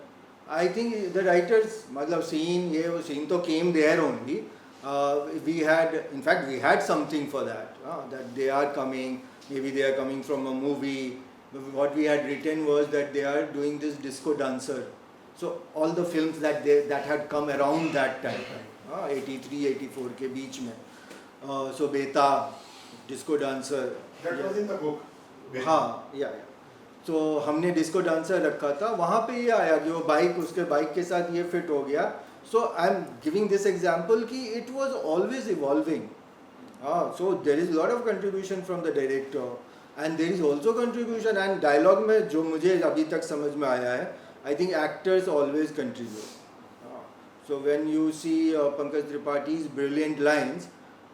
I think the writers मतलब scene तो came there only. We had something for that, that they are coming, maybe they are coming from a movie. What we had written was that they are doing this disco dancer. So all the films that had come around that time, 83, 84 के बीच में. So Beta, disco dancer.
That was in the book.
हाँ, yeah. तो हमने disco dancer रखा था, वहाँ पे ये आया कि वो उसके बाइक के साथ ये फिट हो गया. So I'm giving this example कि it was always evolving. So there is a lot of contribution from the director, and there is also contribution and dialogue में जो मुझे अभी तक समझ में आया है, I think actors always contribute. So when you see Pankaj Tripathi's brilliant lines,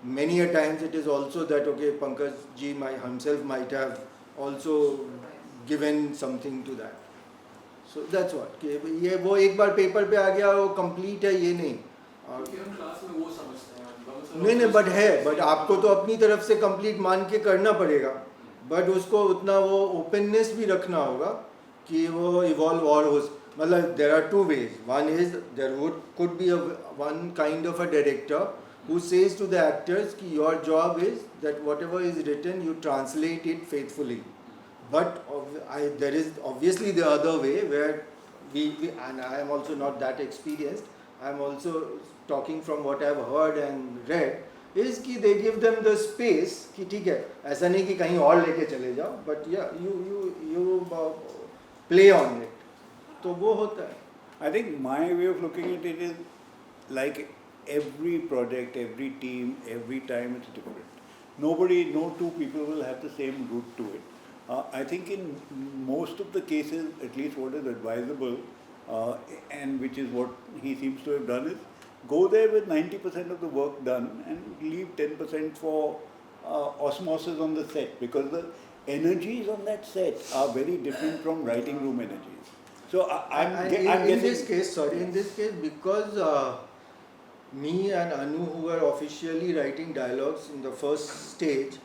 many a times it is also that Pankaj ji himself might have also given something to that. So that's what कि ये वो एक बार paper पे आ गया वो complete है ये नहीं.
क्योंकि हम क्लास में वो समझते हैं
नहीं बट है बट आपको तो अपनी तरफ से कंप्लीट मान के करना पड़ेगा बट उसको उतना वो ओपननेस भी रखना होगा कि वो इवॉल्व और हो मतलब there are two ways one is there would could be one kind of a director who says to the actors कि your job is that whatever is written you translate it faithfully but there is obviously the other way where we and I am also not that experienced I am also talking from what I have heard and read is कि they give them the space कि ठीक है ऐसा नहीं कि कहीं और लेके चले जाओ but yeah you play on it तो वो होता है.
I think my way of looking at it is like every project, every team, every time it's different. No two people will have the same route to it. I think in most of the cases, at least what is advisable, and which is what he seems to have done, is go there with 90% of the work done and leave 10% for osmosis on the set, because the energies on that set are very different from writing room energies. So I'm guessing.
In this case, because me and Anu, who were officially writing dialogues in the first stage,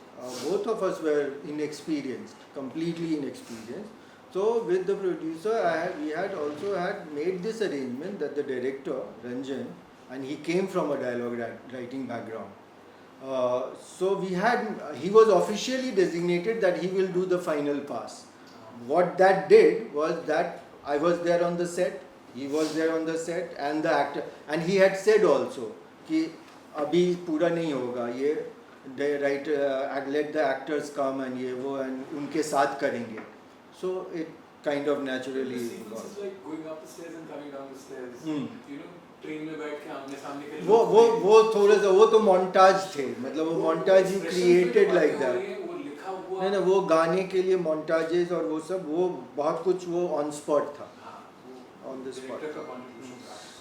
both of us were inexperienced, completely inexperienced. So with the producer, we had also made this arrangement that the director Ranjan, and he came from a dialogue writing background. So he was officially designated that he will do the final pass. What that did was that I was there on the set, he was there on the set, and the actor, and he had said also कि अभी पूरा नहीं होगा ये let the actors come and ये वो and उनके साथ करेंगे. So it kind of naturally
It's like going up the stairs and coming down the stairs. You know, train में बैठ के आमने सामने के
वो थोड़ा सा वो तो montage थे मतलब वो montage he created like that.
वो लिखा हुआ
नहीं वो गाने के लिए montages और वो सब वो बहुत कुछ वो on spot था. On the spot.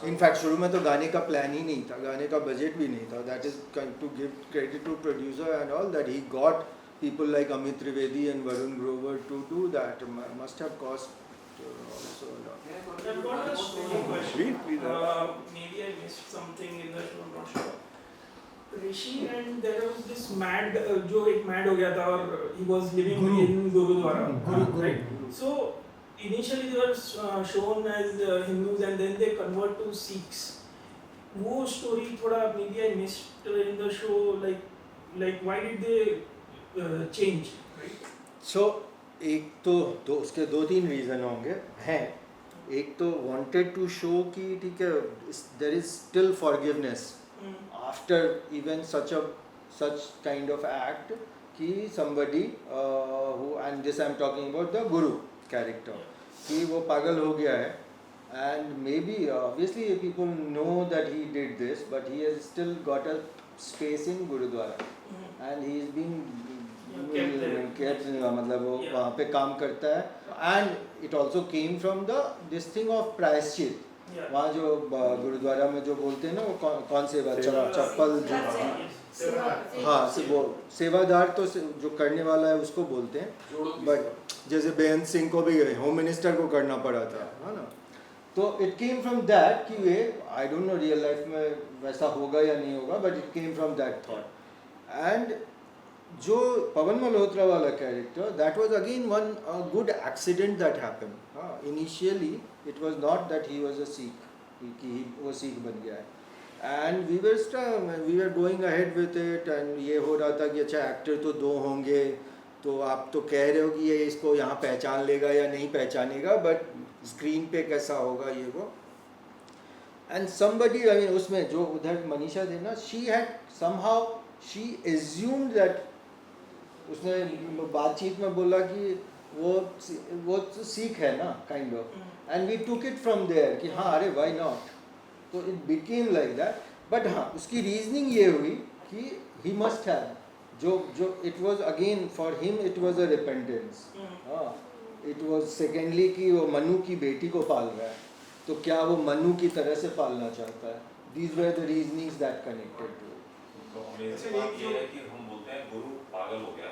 इनफैक्ट शुरू में तो गाने का प्लान ही नहीं था गाने का बजट भी नहीं था that is to give credit to producer and all that he got people like Amit Trivedi and Varun Grover to do that must have cost also
I've got a small question. Maybe I missed something in the show, I'm not sure. Rishi and there was this mad, जो एक mad हो गया था और he was living in Gurudwara, right? So initially they were shown as Hindus and then they convert to Sikhs. वो story थोड़ा maybe I missed in the show, like why did they change, right?
सो एक तो उसके 2-3 reason होंगे हैं एक तो wanted to show कि ठीक है there is still forgiveness after even such kind of act कि somebody who and this I am talking about the Guru character कि वो पागल हो गया है and maybe obviously people know that he did this but he has still got a space in Gurudwara and he is being kept मतलब वो वहाँ पे काम करता है and it also came from this thing of प्रायश्चित वहाँ जो गुरुद्वारा में जो बोलते हैं ना वो कौन सेवा चप्पल जो हाँ वो सेवादार तो जो करने वाला है उसको बोलते हैं बट जैसे बेअंत सिंह को भी होम मिनिस्टर को करना पड़ा था है ना तो इट केम फ्रॉम दैट कि way I don't know real life में वैसा होगा या नहीं होगा but it came from that thought and जो पवन मल्होत्रा वाला character that was again one good accident that happen initially it was not that he was a Sikh कि वो सीख बन गया है and we were going ahead with it and ये हो रहा था कि अच्छा एक्टर तो 2 होंगे तो आप तो कह रहे हो कि ये इसको यहाँ पहचान लेगा या नहीं पहचानेगा बट स्क्रीन पे कैसा होगा ये वो एंड समबडी आई मीन उसमें जो उधर मनीषा थी ना she had somehow she assumed that उसने बातचीत में बोला कि वो तो सीख है ना kind of and we took it from there कि हाँ अरे व्हाई नॉट तो it became like that but हाँ उसकी रीजनिंग ये हुई कि ही मस्ट हैव जो it was again for him it was a repentance it was secondly कि वो मनु की बेटी को पाल रहा है तो क्या वो मनु की तरह से पालना चाहता है these were the reasonings that connected to
तो अमेजिंग बात ये है कि हम बोलते हैं गुरु पागल हो गया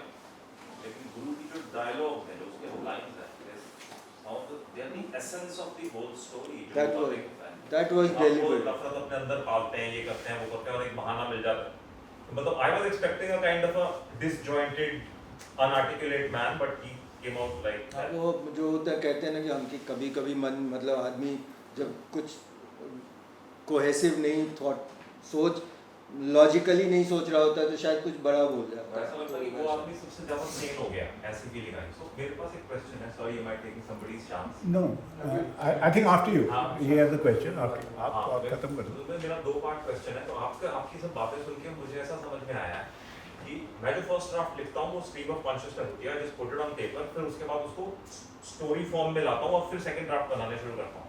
लेकिन गुरु की जो डायलॉग है जो उसके लाइंस हैं how they are the essence of the whole story. जो
That
वो
was-
एक होता है।
that was
आप वो
deliberate.
नफरत अपने अंदर पालते हैं, ये करते हैं, वो करते हैं और एक बहाना मिल जाता है। मतलब I was expecting a kind of a disjointed, unarticulate man, but he came out like that.
वो जो होता है कहते हैं ना कि हम कि कभी कभी मन मतलब आदमी जब कुछ कोहेसिव नहीं थॉट सोच लॉजिकली नहीं सोच रहा होता है तो शायद कुछ बड़ा बोल जाता
ऐसा लगता है कि वो आदमी सबसे ज्यादा sane हो गया, ऐसी feeling आई। So मेरे पास एक question है, sorry, am I taking somebody's chance?
No, I think after you.
हाँ।
He has the question. After आप
हाँ,
खत्म कर दो.
तो मेरा 2 पार्ट क्वेश्चन है। तो आपकी सब बातें सुन के मुझे ऐसा समझ में आया है कि मैं जो फर्स्ट ड्राफ्ट लिखता हूँ वो स्ट्रीम ऑफ कॉन्शियसनेस होती है, just put it on paper, फिर उसके बाद उसको स्टोरी फॉर्म में लाता हूँ और फिर सेकंड ड्राफ्ट बनाने शुरू करता हूँ।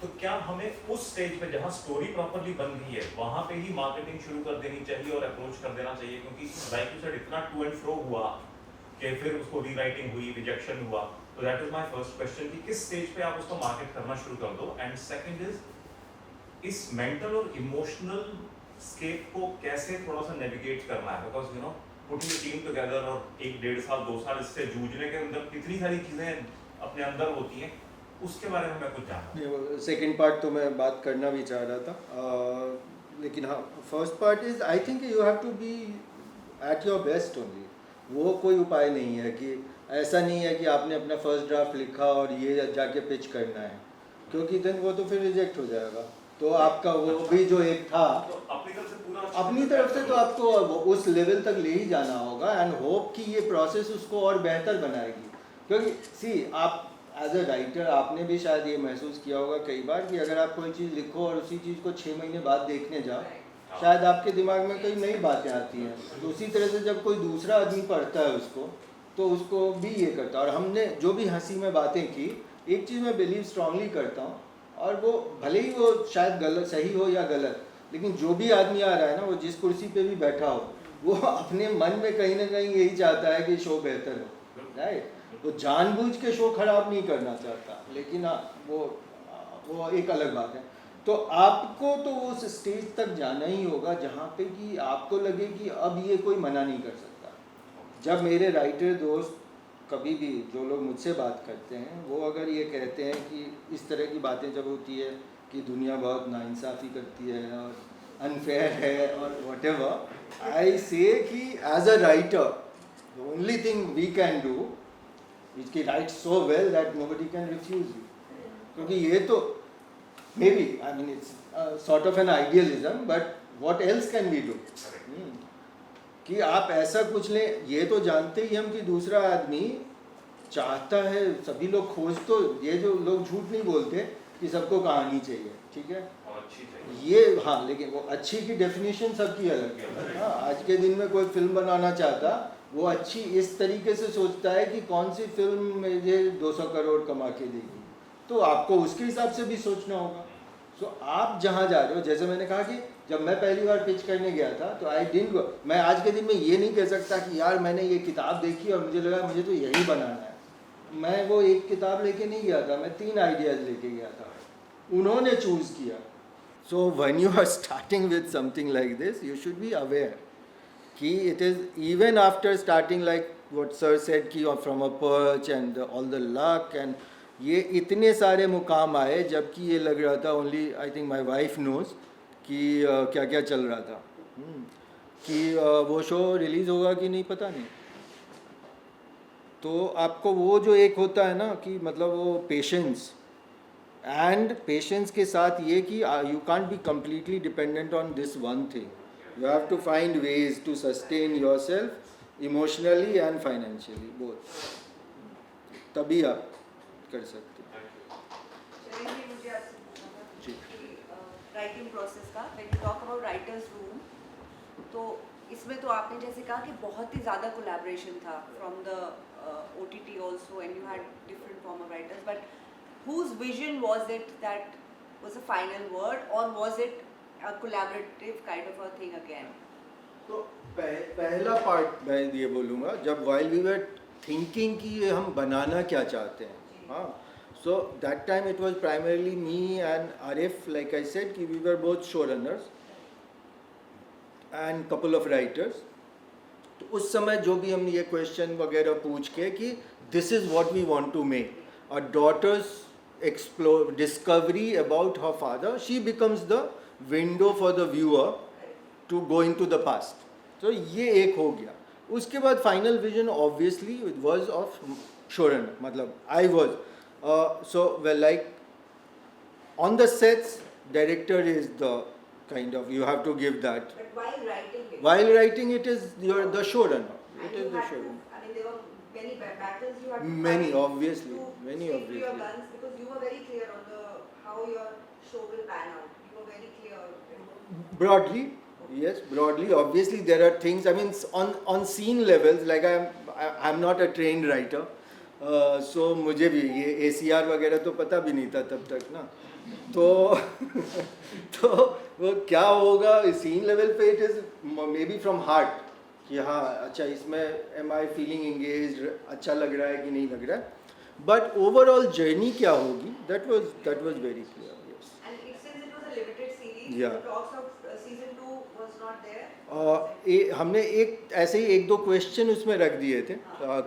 तो क्या हमें उस स्टेज पे जहाँ स्टोरी प्रॉपर्ली बन गई है वहाँ पे ही मार्केटिंग शुरू कर देनी चाहिए और अप्रोच कर देना चाहिए? क्योंकि लाइक यू सेड इतना टू एंड फ्रो हुआ कि फिर उसको रीराइटिंग हुई, रिजेक्शन हुआ। तो that is my first question कि किस स्टेज पे आप उसको मार्केट करना शुरू कर दो। एंड सेकंड इज इस मेंटल और इमोशनल स्केप को कैसे थोड़ा सा नेविगेट करना है, because you know putting team together और 1-1.5 साल 2 साल इससे जूझने के अंदर कितनी सारी चीजें अपने अंदर होती हैं, उसके बारे में मैं कुछ जानना।
सेकेंड पार्ट तो मैं बात करना भी चाह रहा था लेकिन हाँ first part is I think you have to be at your best only. वो कोई उपाय नहीं है कि ऐसा नहीं है कि आपने अपना फर्स्ट ड्राफ्ट लिखा और ये जाके पिच करना है, क्योंकि देन वो तो फिर रिजेक्ट हो जाएगा। तो आपका वो भी जो एक था
तो अपनी तरफ से पूरा
अपनी तरफ से तो आपको उस लेवल तक ले ही जाना होगा एंड होप कि ये प्रोसेस उसको और बेहतर बनाएगी। क्योंकि सी आप एज अ राइटर आपने भी शायद ये महसूस किया होगा कई बार कि अगर आप कोई चीज़ लिखो और उसी चीज़ को 6 महीने बाद देखने जाओ शायद आपके दिमाग में कई नई बातें आती हैं। तो उसी तरह से जब कोई दूसरा आदमी पढ़ता है उसको तो उसको भी ये करता है। और हमने जो भी हंसी में बातें की, एक चीज़ मैं बिलीव स्ट्रांगली करता हूँ और वो भले ही वो शायद गलत सही हो या गलत, लेकिन जो भी आदमी आ रहा है ना वो जिस कुर्सी पे भी बैठा हो वो अपने मन में कहीं ना कहीं यही चाहता है कि शो बेहतर हो, राइट। वो जानबूझ के शो खराब नहीं करना चाहता, लेकिन वो एक अलग बात है। तो आपको तो उस स्टेज तक जाना ही होगा जहाँ पे कि आपको लगे कि अब ये कोई मना नहीं कर सकता। जब मेरे राइटर दोस्त कभी भी जो लोग मुझसे बात करते हैं वो अगर ये कहते हैं कि इस तरह की बातें जब होती है कि दुनिया बहुत नाइंसाफ़ी करती है और अनफेयर है और व्हाटएवर, आई से कि as a writer the only thing we can do is कि write so well that nobody can refuse you. क्योंकि ये तो maybe I mean it's sort of an idealism but what else can we do कि आप ऐसा कुछ लें। ये तो जानते ही हम कि दूसरा आदमी चाहता है, सभी लोग खोज तो ये जो लोग झूठ नहीं बोलते कि सबको कहानी चाहिए, ठीक है
और अच्छी चाहिए।
ये हाँ, लेकिन वो अच्छी की डेफिनेशन सबकी अलग है। हाँ, आज के दिन में कोई फिल्म बनाना चाहता वो अच्छी इस तरीके से सोचता है कि कौन सी फिल्म मुझे 200 करोड़ कमा के देगी, तो आपको उसके हिसाब से भी सोचना होगा। सो आप जहाँ जा रहे हो, जैसे मैंने कहा कि जब मैं पहली बार पिच करने गया था तो आई डिडंट गो, मैं आज के दिन में ये नहीं कह सकता कि यार मैंने ये किताब देखी और मुझे लगा मुझे तो यही बनाना है। मैं वो एक किताब लेके नहीं गया था, मैं 3 आइडियाज़ लेके गया था, उन्होंने चूज़ किया। So when you are starting with something like this you should be aware कि it is even after starting like what sir said कि from a pitch and all the luck and ये इतने सारे मुकाम आए, जबकि ये लग रहा था only I think my wife knows कि क्या क्या चल रहा था, कि वो शो रिलीज़ होगा कि नहीं पता नहीं। तो आपको वो जो एक होता है ना कि मतलब वो पेशेंस एंड पेशेंस के साथ ये कि you can't be completely dependent on this one thing, you have to find ways to sustain yourself emotionally and financially both, तभी आप कर सकते हैं।
चलिए जी, मुझे आपसे पूछना था
जी।
कि राइटिंग प्रोसेस का, when you talk about writers room, तो इसमें तो आपने जैसे कहा कि बहुत ही ज़्यादा कोलैबोरेशन था from the OTT also, and you had different form of writers, but whose vision was it that was the final word, or was it a collaborative kind of a thing again?
तो पहला part मैं ये बोलूँगा, जब while we were thinking कि ये हम बनाना क्या चाहते हैं, हाँ, so that time it was primarily me and Arif, like I said कि we were both show runners and couple of writers. तो उस समय जो भी हम ये क्वेश्चन वगैरह पूछ के कि this is what we want to make, a daughter's discovery about her father, she becomes the window for the viewer to go into the past. So ये एक हो गया. उसके बाद final vision obviously it was of showrunner. मतलब I was so well, like on the sets, director is the kind of, you have to give that.
But while writing it,
While writing it is you're the showrunner.
and
It
you
is the
had to,
showrunner.
I mean, there were many battles you had to
Many,
fight
obviously.
to
Many,
stick to your
obviously.
guns, because you were very clear on how your show will pan out. You were very clear.
Broadly, yes, broadly. Obviously, there are things. I mean, on scene levels, like I'm not a trained writer, so मुझे भी ये ACR वगैरह तो पता भी नहीं था तब तक ना. तो तो वो क्या होगा scene level पे, it is maybe from heart कि हाँ अच्छा इसमें am I feeling engaged, अच्छा लग रहा है कि नहीं लग रहा है. But overall journey क्या होगी, that was very clear. Yes.
And since it was a limited series,
Yeah.
the talks of season 2 was not there.
हमने एक ऐसे ही एक दो क्वेश्चन उसमें रख दिए थे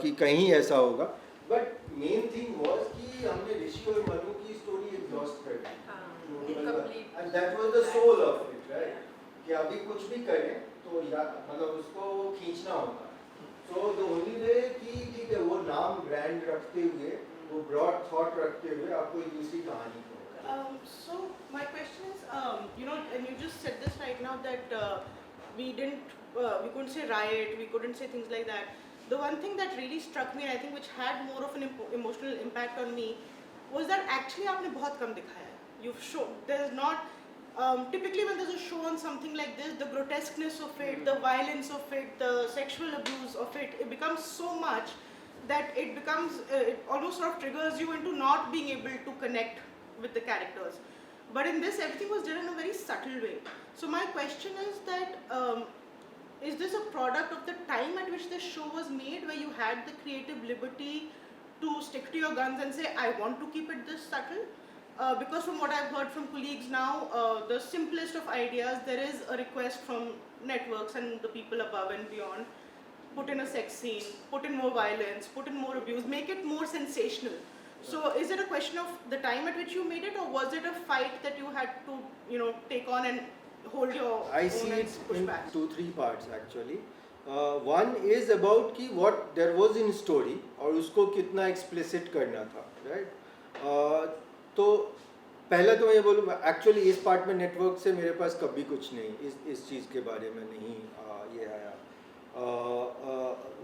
कि कहीं ऐसा होगा. बट मेन थिंग वाज कि हमने ऋषि और मनु की स्टोरी एग्जॉस्ट कर दी. And that was the soul of it, right, कि अभी कुछ भी करें तो या मतलब उसको खींचना होगा. सो द ओनली वे कि ठीक है वो नाम ब्रांड रखते हुए, वो ब्रॉड थॉट रखते हुए आपको एक दूसरी कहानी को.
So my question is, and you just said this right now that we couldn't say riot, we couldn't say things like that. The one thing that really struck me, I think, which had more of an emotional impact on me, was that actually आपने बहुत कम दिखाया है. You've shown there's not typically when there's a show on something like this, the grotesqueness of it, the violence of it, the sexual abuse of it, it becomes so much that it becomes it almost sort of triggers you into not being able to connect with the characters. But in this, everything was done in a very subtle way. So my question is that is this a product of the time at which this show was made, where you had the creative liberty to stick to your guns and say, I want to keep it this subtle? Because from what I've heard from colleagues now, the simplest of ideas, there is a request from networks and the people above and beyond, put in a sex scene, put in more violence, put in more abuse, make it more sensational. So is it a question of the time at which you made it, or was it a fight that you had to, take on and hold your
I
own
see
and
it
push
in
back?
2-3 parts actually. One is about कि what there was in story और उसको कितना explicit करना था, right? तो पहला तो मैं ये बोलूँ, actually इस part में network से मेरे पास कभी कुछ नहीं, इस चीज़ के बारे में नहीं ये आया.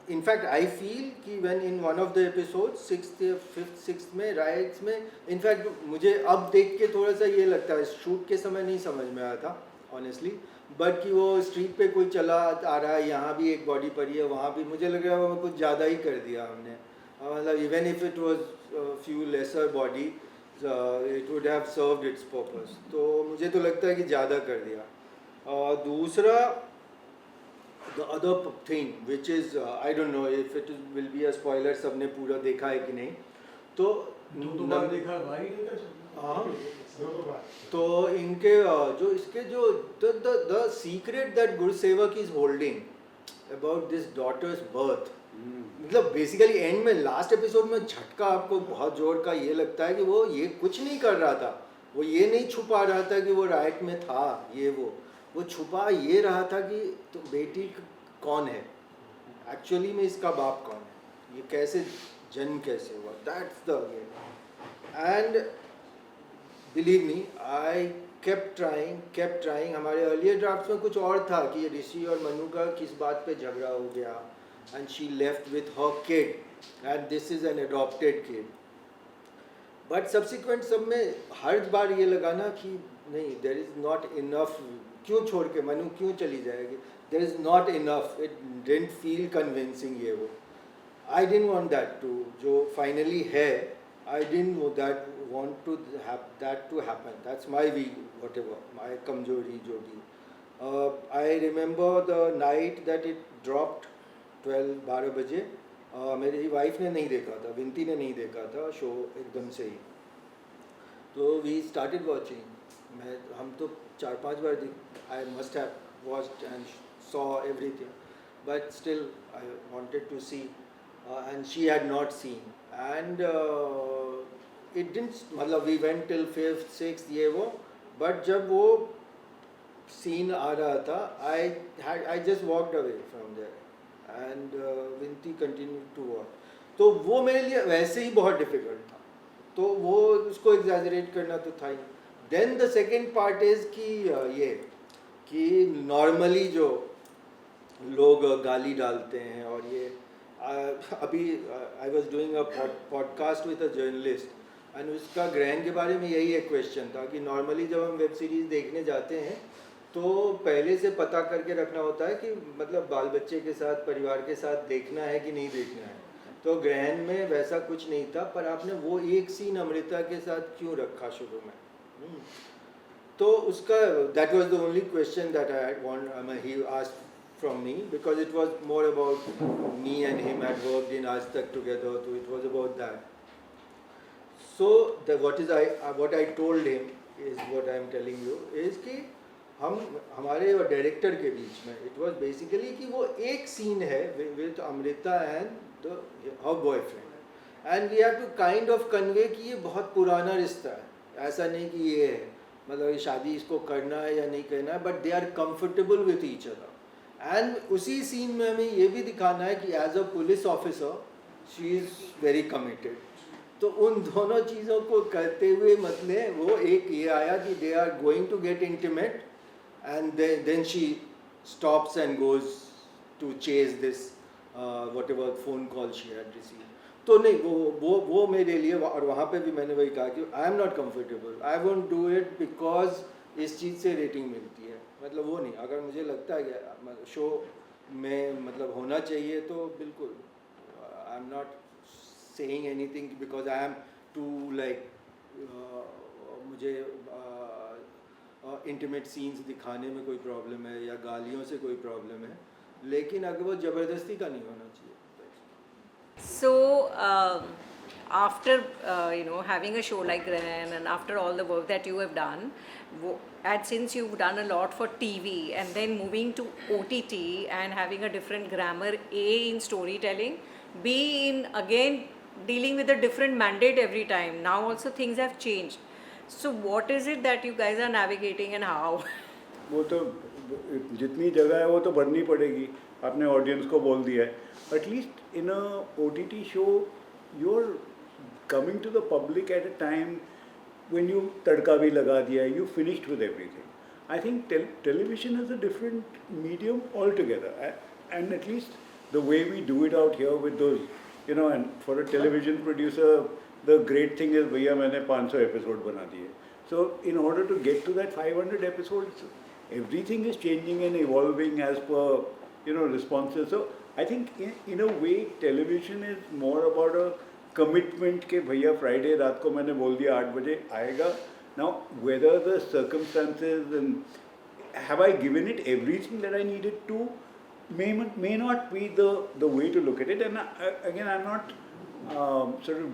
In fact, I feel कि when in one of the episodes, 6th या 5th, 6th में riots में, in fact मुझे अब देख के थोड़ा सा ये लगता है, शूट के समय नहीं समझ में आया था honestly, but कि वो स्ट्रीट पे कोई चला आ रहा है, यहाँ भी एक बॉडी पड़ी है, वहाँ भी, मुझे लग रहा है वो कुछ ज़्यादा ही कर दिया हमने. मतलब even if it was few lesser body, it would have served its purpose. तो मुझे तो लगता है कि ज़्यादा कर दिया. दूसरा, the other thing which is I don't know if it will be a spoiler, सबने पूरा देखा है कि नहीं, तो
दो बार देखा भाई.
हाँ, तो इनके जो इसके जो the secret that Gurusevak is holding about this daughter's birth, मतलब बेसिकली एंड में लास्ट एपिसोड में झटका आपको बहुत जोर का ये लगता है कि वो ये कुछ नहीं कर रहा था, वो ये नहीं छुपा रहा था कि वो राइट में था, ये वो छुपा ये रहा था कि तो बेटी कौन है, एक्चुअली में इसका बाप कौन है, ये कैसे जन्म कैसे हुआ, that's the game. And believe me, I kept trying. हमारे अर्लियर ड्राफ्ट्स में कुछ और था कि ऋषि और मनु का किस बात पे झगड़ा हो गया, and she left with her kid, and this is an adopted kid. But subsequent सब में हर बार ये लगाना कि नहीं, देयर इज नॉट इनफ, क्यों छोड़ के मनु क्यों चली जाएगी, there is not enough, it didn't feel convincing. ये वो I didn't want that to, जो फाइनली है, I didn't want to have that to happen. That's my whatever, my kamjori jo bhi. I remember the night that it dropped 12 बजे. मेरी wife ने नहीं देखा था, विंती ने नहीं देखा था शो एकदम से ही, तो वी स्टार्टेड वॉचिंग. हम तो 4-5 बार I must have watched and saw everything, but still I wanted to see. and she had not seen. And it didn't, मतलब we went till 5th, 6th ये वो, but जब वो scene आ रहा था, I just walked away from there, and Vinti continued to walk. तो वो मेरे लिए वैसे ही बहुत difficult था, तो वो उसको exaggerate करना तो था ही. Then the second part is कि ये कि normally जो लोग गाली डालते हैं और ये अभी I was doing a podcast with a journalist and उसका ग्रहण के बारे में यही एक क्वेश्चन था कि नॉर्मली जब हम वेब सीरीज़ देखने जाते हैं तो पहले से पता करके रखना होता है कि मतलब बाल बच्चे के साथ परिवार के साथ देखना है कि नहीं देखना है. तो ग्रहण में वैसा कुछ नहीं था, पर आपने वो एक सीन अमृता के साथ क्यों रखा शुरू में? तो उसका that was the only question that I want he asked from me, because it was more about me and him had worked in Aaj Tak together, so it was about that. So what I told him is what I am telling you is कि हम हमारे और director के बीच में it was basically कि वो एक scene है with Amrita and her boyfriend, and we have to kind of convey कि ये बहुत पुराना रिश्ता है, ऐसा नहीं कि ये है मतलब ये शादी इसको करना है या नहीं करना है, but they are comfortable with each other. एंड उसी सीन में हमें ये भी दिखाना है कि as a police officer she is very committed. तो उन दोनों चीज़ों को करते हुए मतलब वो एक ये आया कि they are going to get intimate and then she stops and goes to chase this whatever phone call she had receive. तो नहीं वो मेरे लिए, और वहाँ पे भी मैंने वही कहा कि I am not comfortable, I won't do it because इस चीज़ से रेटिंग मिलती है. मतलब वो नहीं, अगर मुझे लगता है कि शो में मतलब होना चाहिए तो बिल्कुल I am not saying anything because I am to like मुझे इंटीमेट सीन्स दिखाने में कोई प्रॉब्लम है या गालियों से कोई प्रॉब्लम है, लेकिन अगर वो ज़बरदस्ती का नहीं होना चाहिए.
So after having a show like Grahan and after all the work that you have done, and since you've done a lot for TV and then moving to OTT and having a different grammar, A in storytelling, B in again dealing with a different mandate every time. Now also things have changed. So what is it that you guys are navigating and how?
वो तो जितनी जगह है वो तो भरनी पड़ेगी, आपने ऑडियंस को बोल दिया है. At least in a OTT show you are coming to the public at a time when you तड़का भी लगा दिया, you finished with everything. I think television is a different medium altogether, and at least the way we do it out here with those, and for a television producer, the great thing is भैया मैंने 500 episode बना दिए. So in order to get to that 500 episodes, everything is changing and evolving as per, responses. So I think in a way television is more about a commitment के भैया Friday रात को मैंने बोल दिया 8 बजे आएगा. Now whether the circumstances and have I given it everything that I needed to may not be the way to look at it. And again, I'm not sort of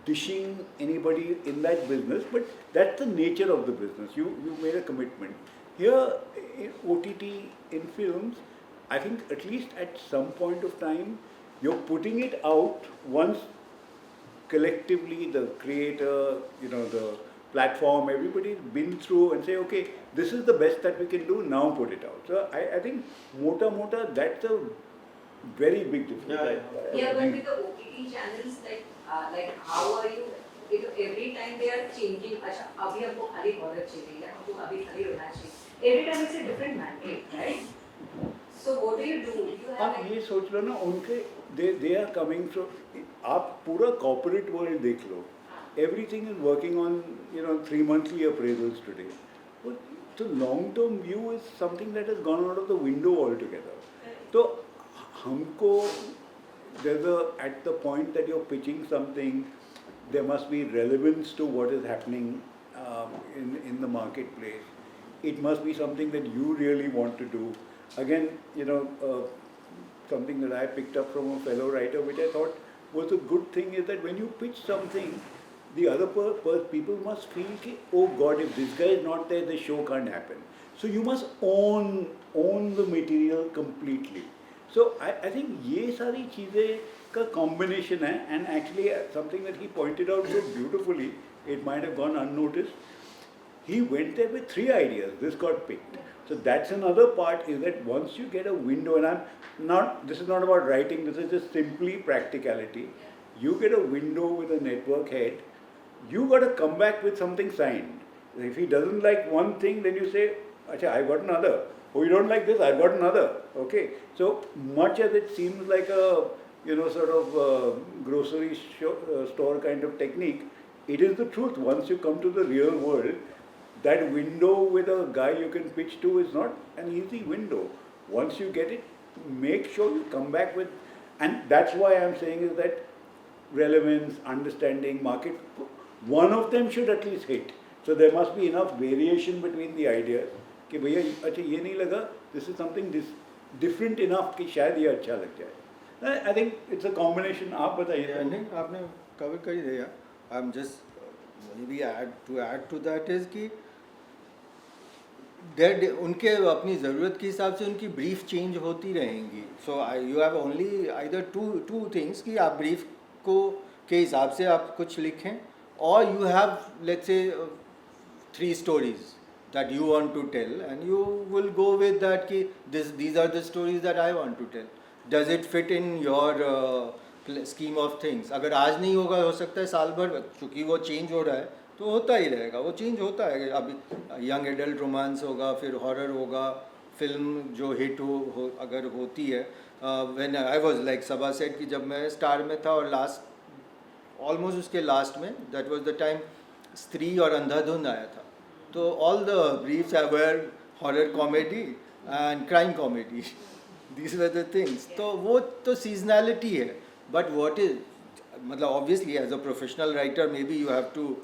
dishing anybody in that business, but that's the nature of the business. You made a commitment. Here in OTT, in films, I think at least at some point of time you're putting it out once collectively, the creator, the platform, everybody's been through and say, okay, this is the best that we can do, now put it out. So I think mota, that's a very big difference.
Yeah, but with the OTT channels, like how are you, every time they are changing, अच्छा अभी हमको खाली बहुत अच्छी रही है, हमको अभी खाली होना चाहिए. Every time it's a different mandate, right? So what do you do? You have
आप ये सोच लो ना, उनके they are coming from, आप पूरा corporate world देख लो, everything is working on 3 monthly appraisals today. But the long term view is something that has gone out of the window altogether. So हमको at the point that you're pitching something, there must be relevance to what is happening in the marketplace. It must be something that you really want to do. Again, something that I picked up from a fellow writer, which I thought was a good thing, is that when you pitch something, the other people must feel कि oh God, if this guy is not there, the show can't happen. So you must own the material completely. So I think ये सारी चीज़ें का combination है, and actually something that he pointed out so beautifully, it might have gone unnoticed. He went there with 3 ideas. This got picked. So that's another part, is that once you get a window, and this is not about writing, this is just simply practicality. You get a window with a network head, you got to come back with something signed. If he doesn't like one thing, then you say, Acha, I got another. Oh, you don't like this? I've got another. Okay. So much as it seems like a, sort of grocery store kind of technique, it is the truth. Once you come to the real world, that window with a guy you can pitch to is not an easy window. Once you get it, make sure you come back with, and that's why I'm saying is that relevance, understanding, market, one of them should at least hit. So there must be enough variation between the ideas कि भैया अच्छा ये नहीं लगा, this is something different enough कि शायद ये अच्छा लग जाए. I think it's a combination. आप बताइए.
नहीं, आपने cover कर ही दिया. I'm just maybe add to that is कि उनके अपनी ज़रूरत के हिसाब से उनकी ब्रीफ चेंज होती रहेंगी. So you have only either two things कि आप ब्रीफ को के हिसाब से आप कुछ लिखें, or you have, let's say, 3 stories that you want to tell, and you will go with that कि these are the stories that I want to tell. Does it fit in your scheme of things? अगर आज नहीं होगा, हो सकता है साल भर, क्योंकि वो चेंज हो रहा है तो होता ही रहेगा, वो चेंज होता है. अभी यंग एडल्ट रोमांस होगा, फिर हॉरर होगा, फिल्म जो हिट हो अगर होती है. When I was like Saba said कि जब मैं स्टार में था और ऑलमोस्ट उसके लास्ट में, दैट वाज द टाइम स्त्री और अंधाधुंध आया था. तो all the briefs were horror comedy and crime comedy. These were the things. तो वो तो सीजनैलिटी है. बट व्हाट इज, मतलब obviously as a professional writer maybe you have to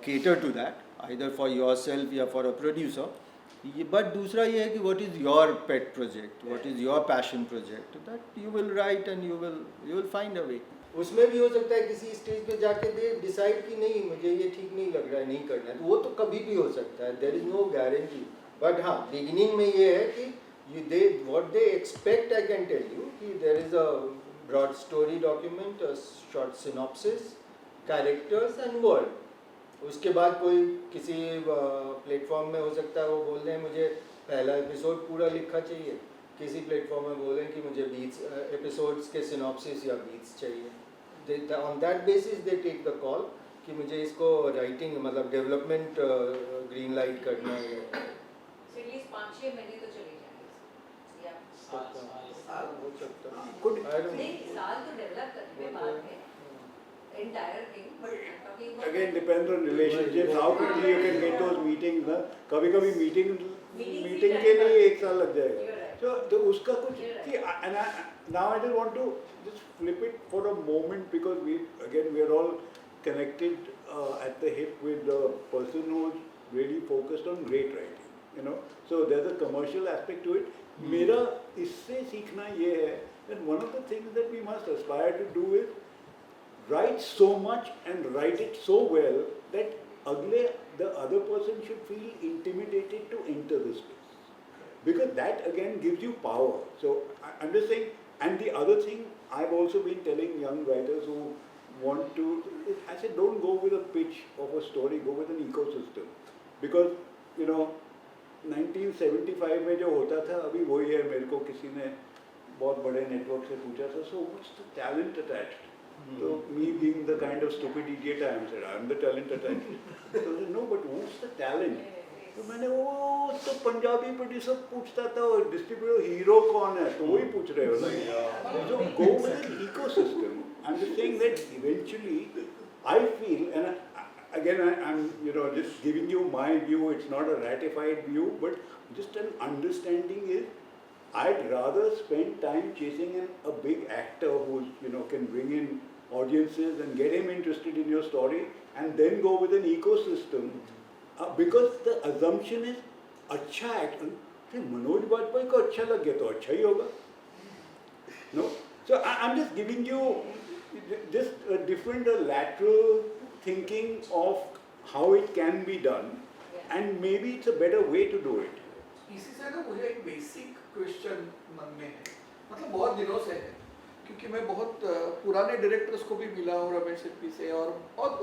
cater to that, either for yourself या for a producer. But दूसरा ये है कि what is your pet project, what is your passion project, that you will write and you will find a way. उसमें भी हो सकता है किसी स्टेज पे जाके दे डिसाइड कि नहीं मुझे ये ठीक नहीं लग रहा है, नहीं करना है, तो वो तो कभी भी हो सकता है. There is no guarantee. But हाँ, बिगिनिंग में ये है कि what they expect, I can tell you कि there is a broad story document, a short synopsis, characters and world. उसके बाद कोई किसी प्लेटफॉर्म में हो सकता है वो बोल दें मुझे पहला एपिसोड पूरा लिखा चाहिए, किसी प्लेटफॉर्म में बोलें कि मुझे 20 एपिसोड्स के सिनॉप्सिस या 20 चाहिए. On that basis they take the call कि मुझे इसको राइटिंग मतलब डेवलपमेंट ग्रीन लाइट करना है.
एटलीस्ट 5-6 महीने तो चले जाएंगे.
साल हो सकता है.
साल तो डेवलप करने में बाद में entire thing, but
again depends on relationships, how quickly you can get those meetings. ना कभी-कभी मीटिंग के लिए 1 साल लग जाएगा. तो उसका कुछ see, and now I just want to just flip it for a moment, because we are all connected at the hip with the person who's really focused on great writing, so there's a commercial aspect to it. मेरा इससे सीखना ये है that one of the things that we must aspire to do is write so much and write it so well that the other person should feel intimidated to enter the space, because that again gives you power. So I'm just saying. And the other thing I've also been telling young writers who want to, I said don't go with a pitch of a story, go with an ecosystem, because 1975 में जो होता था अभी वही है. मेरे को किसी ने बहुत बड़े नेटवर्क से पूछा था, so what's the talent attached? So me being the kind of stupid idiot I am, said I'm the talent attached. So I said, no, but what's the talent? तो मैंने वो तो पंजाबी प्रोड्यूसर पूछता था और डिस्ट्रीब्यूटर हीरो कौन है, तो वही पूछ रहे हो ना. So go with an ecosystem. I'm just saying that eventually I feel, and again I'm just giving you my view. It's not a ratified view, but just an understanding is I'd rather spend time chasing a big actor who's can bring in audiences and get him interested in your story, and then go with an ecosystem, because the assumption is अच्छा actor Manoj Bajpayee को अच्छा लग गया तो अच्छा ही होगा. No, so I'm just giving you just a different lateral thinking of how it can be done, and maybe it's a better way to do it.
इसी से ना मुझे एक बेसिक क्वेश्चन मन में है
मतलब बहुत दिनों से है, क्योंकि मैं बहुत पुराने डायरेक्टर्स को भी मिला हूँ, रमेश सिप्पी से, और बहुत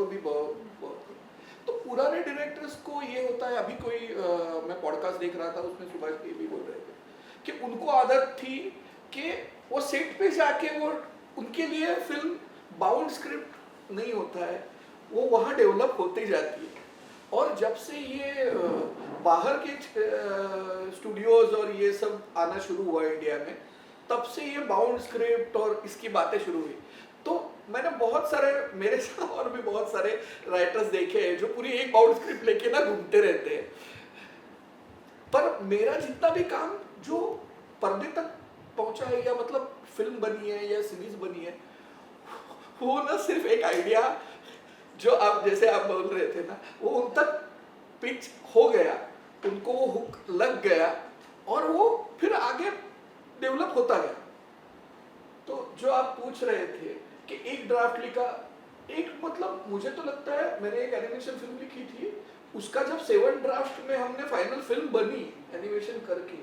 तो पुराने डायरेक्टर्स को ये होता है, अभी कोई मैं पॉडकास्ट देख रहा था, उसमें सुभाष जी भी बोल रहे थे कि उनको आदत थी कि वो सेट पे जाके वो उनके लिए फिल्म बाउंड स्क्रिप्ट नहीं होता है, वो वहाँ डेवलप होते जाती है। और जब से ये बाहर के स्टूडियोज और ये सब आना शुरू हुआ इंडिया में, तब से ये बाउंड स्क्रिप्ट और इसकी बातें शुरू हुई। तो मैंने बहुत सारे, मेरे साथ और भी बहुत सारे राइटर्स देखे हैं जो पूरी एक बाउंड स्क्रिप्ट लेके ना घूमते रहते हैं, पर मेरा जितना भी काम जो पर्दे तक पहुंचा है, या मतलब फिल्म बनी है या सीरीज बनी है, वो ना सिर्फ एक आइडिया जो आप जैसे आप बोल रहे थे ना, वो उन तक पिच हो गया, उनको वो हुक लग गया, और वो फिर आगे डेवलप होता गया। तो जो आप पूछ रहे थे कि एक ड्राफ्ट लिखा, एक मतलब मुझे तो लगता है, मैंने एक एनिमेशन फिल्म लिखी थी, उसका जब 7 ड्राफ्ट में हमने फाइनल फिल्म बनी एनिमेशन करके,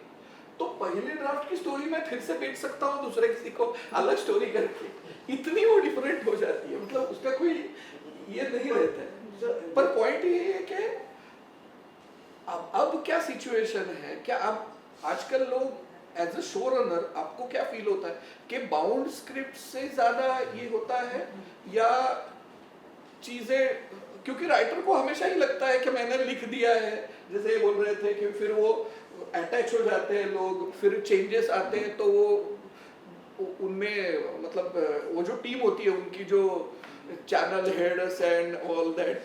तो पहले ड्राफ्ट की स्टोरी मैं फिर से बेच सकता हूँ दूसरे किसी को अलग स्टोरी करके, इतनी वो डिफरेंट हो जाती है, मतलब उसका कोई ये नहीं रहता है। पर पॉइंट ये है कि अब क्या सिचुएशन है, क्या अब आजकल लोग एज अ शो रनर, आपको क्या फील होता है कि बाउंड स्क्रिप्ट से ज्यादा ये होता है, या चीजें, क्योंकि राइटर को हमेशा ही लगता है कि मैंने लिख दिया है, जैसे ये बोल रहे थे कि फिर वो अटैच हो जाते हैं लोग, फिर चेंजेस आते हैं तो वो उनमें मतलब वो जो टीम होती है उनकी, जो channel heads and all that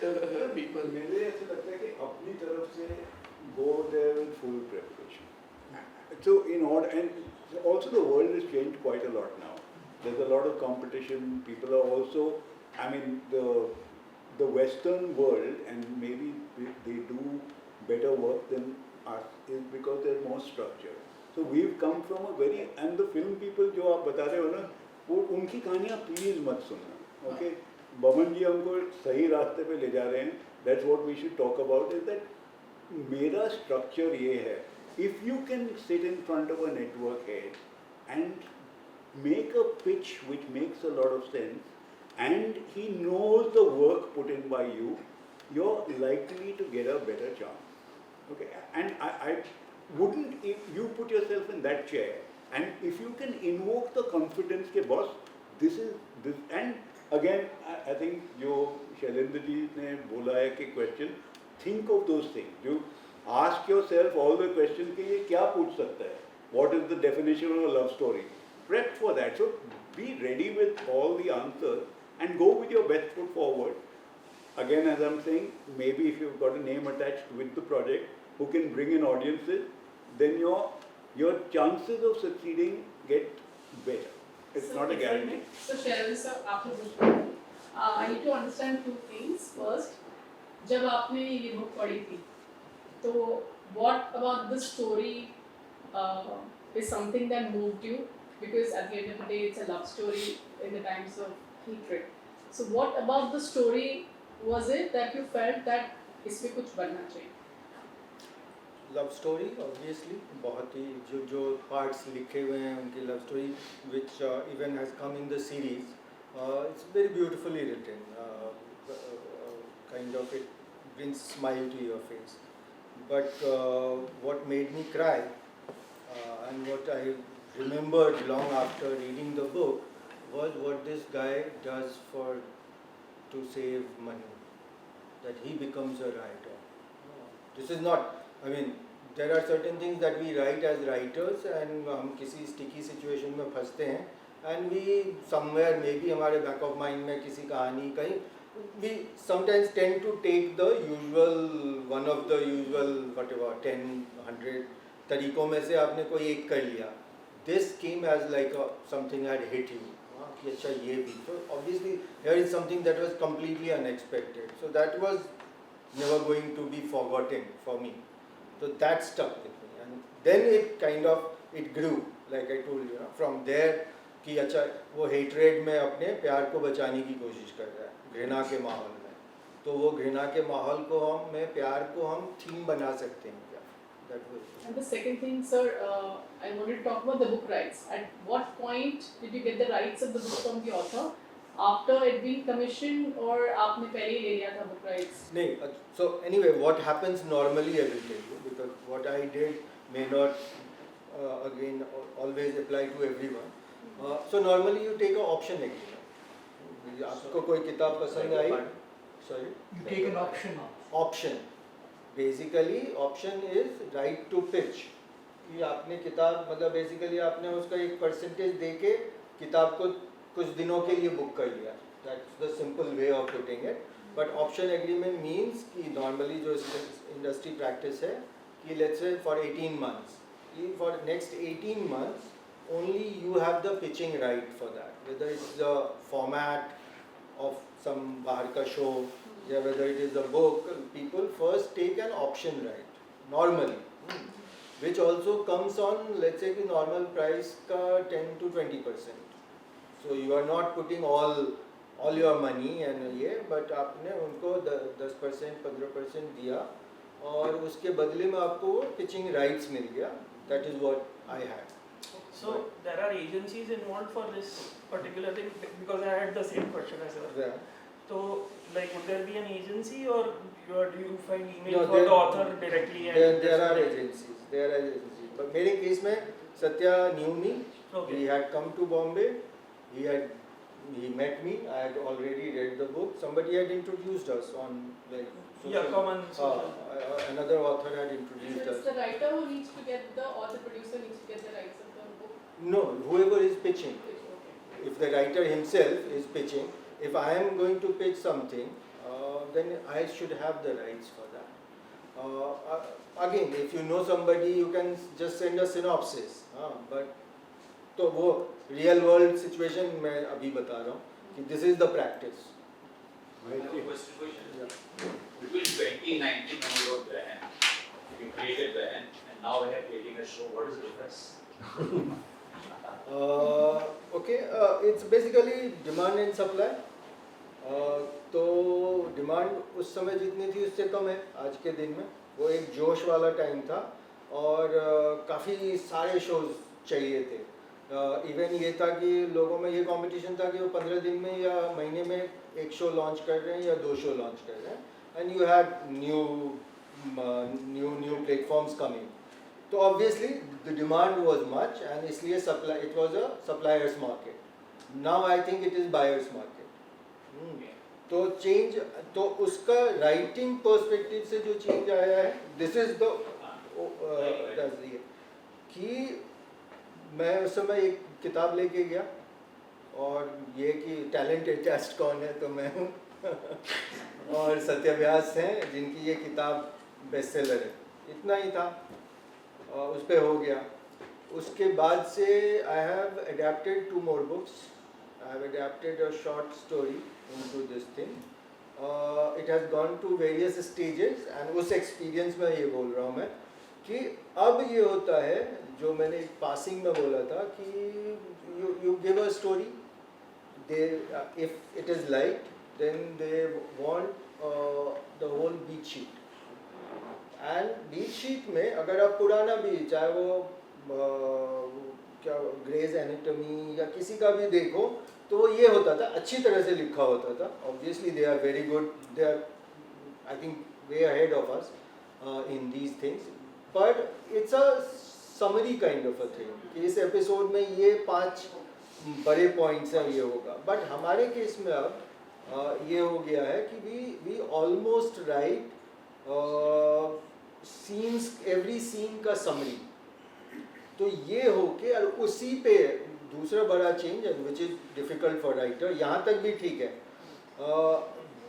people,
मेरे ऐसे लगता है कि अपनी तरफ से go there with full preparation. So in order, and also the world has changed quite a lot now. There's a lot of competition. People are also, I mean, the Western world, and maybe they do better work than us, is because there's more structure. So we've come from a very, and the film people जो आप बता रहे हो ना, वो उनकी कहानियाँ please मत सुनना, okay? बमन जी हमको सही रास्ते पे ले जा रहे हैं. That's what we should talk about, is that मेरा स्ट्रक्चर ये है, if you can sit in front of a network head and make a pitch which makes a lot of sense, and he knows the work put in by you, you are likely to get a better chance, okay? And I wouldn't, if you put yourself in that chair, and if you can invoke the confidence के boss, this is this, and again I think जो शैलेंद्र जी ने बोला है कि question, think of those things. You ask yourself all the questions कि ये क्या पूछ सकता है? What is the definition of a love story? Prep for that. So be ready with all the answers and go with your best foot forward. Again, as I'm saying, maybe if you've got a name attached with the project who can bring in audiences, then your chances of succeeding get better. It's not a guarantee.
So Sharon sir, after this, I need to understand two things. First, जब आपने ये book पढ़ी थी, तो what about the story is something that moved you? Because at the end of the day, it's a love story in the times of hatred. So what about the story was it that you felt that इसमें कुछ बनना चाहिए?
Love story obviously, बहुत ही जो parts लिखे हुए हैं उनकी love story, which even has come in the series, it's very beautifully written, kind of it brings smile to your face. But what made me cry, and what I remembered long after reading the book, was what this guy does to save money, that he becomes a writer. This is not, I mean, there are certain things that we write as writers, and हम किसी sticky situation में फंसते हैं, and we somewhere maybe हमारे back of mind में किसी कहानी कहीं, we sometimes tend to take the usual, one of the usual whatever 10, 100 तरीकों में से आपने कोई एक कर लिया. This came as like something had hit you. कि अच्छा ये भी. So obviously here is something that was completely unexpected. So that was never going to be forgotten for me. So that stuck with me, and then it kind of it grew, like I told you, from there कि अच्छा वो hatred में अपने प्यार को बचाने की कोशिश कर रहा है घृणा के माहौल में, तो वो घृणा के माहौल को हम में प्यार को हम थीम बना सकते हैं क्या? that way.
And the second thing, sir, I wanted to talk about the book rights. At what point did you get the rights of the book from the author? After it being commissioned, or आपने पहले ही ले लिया था book rights?
नहीं, so anyway, what happens normally I will tell you, because what I did may not again always apply to everyone. So normally you take an option agreement. आपको कोई किताब पसंद आई, sorry?
You take an option.
Option. Basically, option is right to pitch. कि आपने किताब मतलब basically आपने उसका एक परसेंटेज दे के किताब को कुछ दिनों के लिए बुक कर लिया. That's the simple way of putting it. But option agreement means कि normally जो industry practice है कि let's say for 18 months. कि for next 18 months only you have the pitching right for that. Whether it's the format of some बाहर का show, या whether it is a book, people first take an option right, normally, which also comes on, let's say, the normal price का 10 to 20%. So you are not putting all your money and ये, but आपने उनको 10%, 15% दिया, और उसके बदले में आपको pitching rights मिल गया. That is what I had.
So there are agencies involved for this particular thing, because I had the same question as well.
Yeah.
So, like, would there be an agency, or do you find email
No,
for the author directly? And
there are agencies. There are agencies. But मेरे case में Satya knew me.
Okay.
He had come to Bombay. He met me. I had already read the book. Somebody had introduced us on like.
Yeah, common social.
Another author had
So
introduced
it's
us.
the writer who needs to get the, or the producer needs to get the rights of the book.
No, whoever is pitching.
Okay.
If the writer himself is pitching, if I am going to pitch something, then I should have the rights for that. Again, if you know somebody, you can just send a synopsis. But तो वो real world situation मैं अभी बता रहा हूँ कि this is the practice.
I have a question. Between 2019 when you wrote Brand, you created Brand, and now we are creating a show. What is the difference?
Okay, it's basically demand and supply. तो demand उस समय जितनी थी उससे कम है आज के दिन में. वो एक जोश वाला टाइम था और काफ़ी सारे शोज चाहिए थे. इवन ये था कि लोगों में ये कंपटीशन था कि वो 15 दिन में या महीने में एक शो लॉन्च कर रहे हैं या 2 शो लॉन्च कर रहे हैं. And you had new platforms coming. तो obviously the demand was much and इसलिए supply it was a suppliers market. Now I think it is buyers market. तो चेंज तो उसका राइटिंग पर्सपेक्टिव से जो चेंज आया है, दिस इज द कि मैं उस समय एक किताब लेके गया और ये कि टैलेंटेड टेस्ट कौन है तो मैं हूँ और सत्य व्यास हैं जिनकी ये किताब बेस्ट सेलर है. इतना ही था, उस पर हो गया. उसके बाद से I have adapted 2 more books. I have adapted a short story into this thing. It has gone to various stages and उस experience में ये बोल रहा हूँ मैं कि अब ये होता है जो मैंने एक passing में बोला था कि you give a story, they if it is liked then they want the whole beat sheet. And beat sheet में अगर आप पुराना भी चाहे वो क्या ग्रेज एनाटॉमी या किसी का भी देखो तो ये होता था, अच्छी तरह से लिखा होता था. Obviously they are very good, they are I think way ahead of us in these things, but it's a summary kind of a thing कि इस एपिसोड में ये 5 बड़े पॉइंट्स हैं, ये होगा. बट हमारे केस में अब ये हो गया है कि we almost write scenes, every scene का समरी. तो ये हो के और उसी पे दूसरा बड़ा change which is difficult for writer, यहाँ तक भी ठीक है.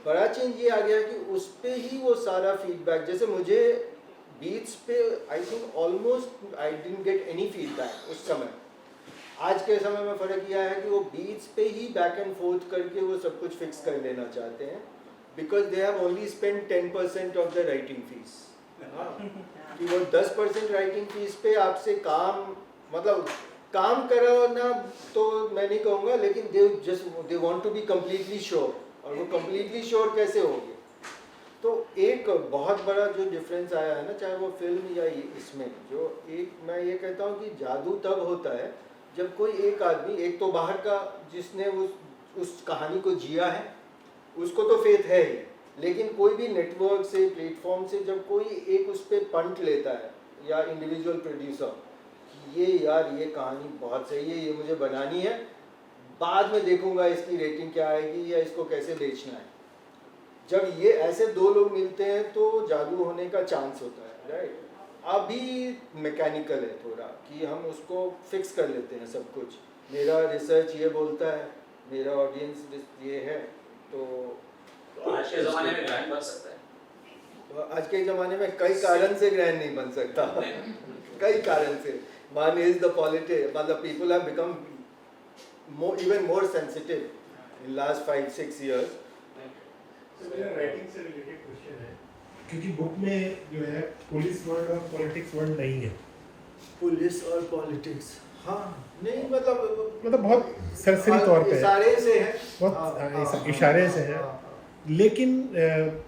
बड़ा चेंज ये आ गया कि उस पे ही वो सारा फीडबैक, जैसे मुझे बीट्स पे I think almost I didn't get any feedback उस समय. आज के समय में फ़र्क यह है कि वो बीट्स पे ही बैक एंड फोर्थ करके वो सब कुछ फिक्स कर लेना चाहते हैं, because they have only spend 10% of the writing fees. कि वो 10% राइटिंग फीस पे आपसे काम, मतलब काम कराना तो मैं नहीं कहूँगा, लेकिन they want to be completely sure. और वो कम्प्लीटली श्योर कैसे होंगे? तो एक बहुत बड़ा जो डिफरेंस आया है ना, चाहे वो फिल्म या इसमें, जो एक मैं ये कहता हूँ कि जादू तब होता है जब कोई एक आदमी, एक तो बाहर का जिसने उस कहानी को जिया है, उसको तो फेथ है ही, लेकिन कोई भी नेटवर्क से, प्लेटफॉर्म से जब कोई एक उस पर पंट लेता है, या इंडिविजुअल प्रोड्यूसर, ये यार ये कहानी बहुत सही है, ये मुझे बनानी है, बाद में देखूंगा इसकी रेटिंग क्या आएगी या इसको कैसे बेचना है, जब ये ऐसे दो लोग मिलते हैं तो जादू होने का चांस होता है, राइट। अभी मैकेनिकल है थोड़ा कि हम उसको फिक्स कर लेते हैं सब कुछ, मेरा रिसर्च ये बोलता है, मेरा ऑडियंस ये है, तो
आज के ज़माने में ग्रैंड बन सकता है।
आज के ज़माने में कई कारण से ग्रैंड नहीं बन सकता कई कारण से। वन इज द पॉलिटिक्स, मतलब people have become even more sensitive in last 5-6 years।
मेरा राइटिंग से रिलेटेड क्वेश्चन है, क्योंकि बुक में जो है पुलिस वर्ड और पॉलिटिक्स वर्ड नहीं है।
पुलिस और पॉलिटिक्स, हाँ नहीं, मतलब
बहुत सरसरी तौर पे
इशारे से है,
बहुत इशारे से है, लेकिन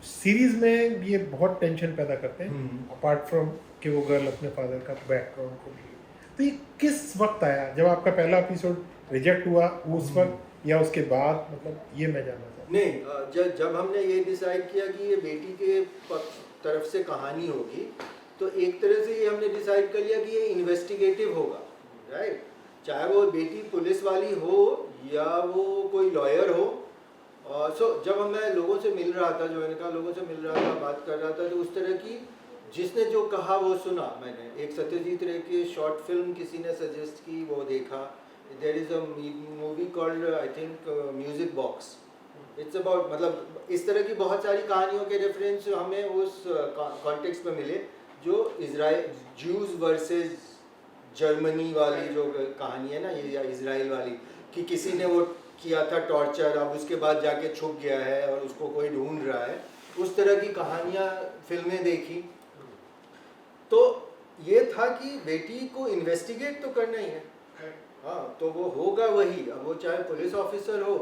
सीरीज में ये बहुत टेंशन पैदा करते हैं, अपार्ट फ्रॉम कि वो गर्ल अपने फादर का बैकग्राउंड को लिए। तो ये किस वक्त आया, जब आपका पहला एपिसोड रिजेक्ट हुआ उस वक्त या उसके बाद, मतलब ये मैं जानना चाहता हूँ।
नहीं, जब हमने ये डिसाइड किया कि ये बेटी के तरफ से कहानी होगी, तो एक तरह से ये हमने डिसाइड कर लिया कि ये इन्वेस्टिगेटिव होगा, राइट। चाहे वो बेटी पुलिस वाली हो या वो कोई लॉयर हो। सो जब मैं लोगों से मिल रहा था, जो इनका लोगों से मिल रहा था, बात कर रहा था, तो उस तरह की जिसने जो कहा वो सुना मैंने। एक सत्यजीत रे की शॉर्ट फिल्म किसी ने सजेस्ट की, वो देखा। There is a movie called I think music box. It's about, मतलब इस तरह की बहुत सारी कहानियों के रेफरेंस हमें उस कॉन्टेक्स्ट में मिले, जो इजराइल ज्यूज वर्सेस जर्मनी वाली जो कहानी है ना, ये या इजराइल वाली, कि किसी ने वो किया था टॉर्चर, अब उसके बाद जाके छुप गया है और उसको कोई ढूंढ रहा है। उस तरह की कहानियाँ फिल्में देखी, तो ये था कि बेटी को इन्वेस्टिगेट तो करना ही है। हाँ, तो वो होगा वही, अब वो चाहे पुलिस ऑफिसर हो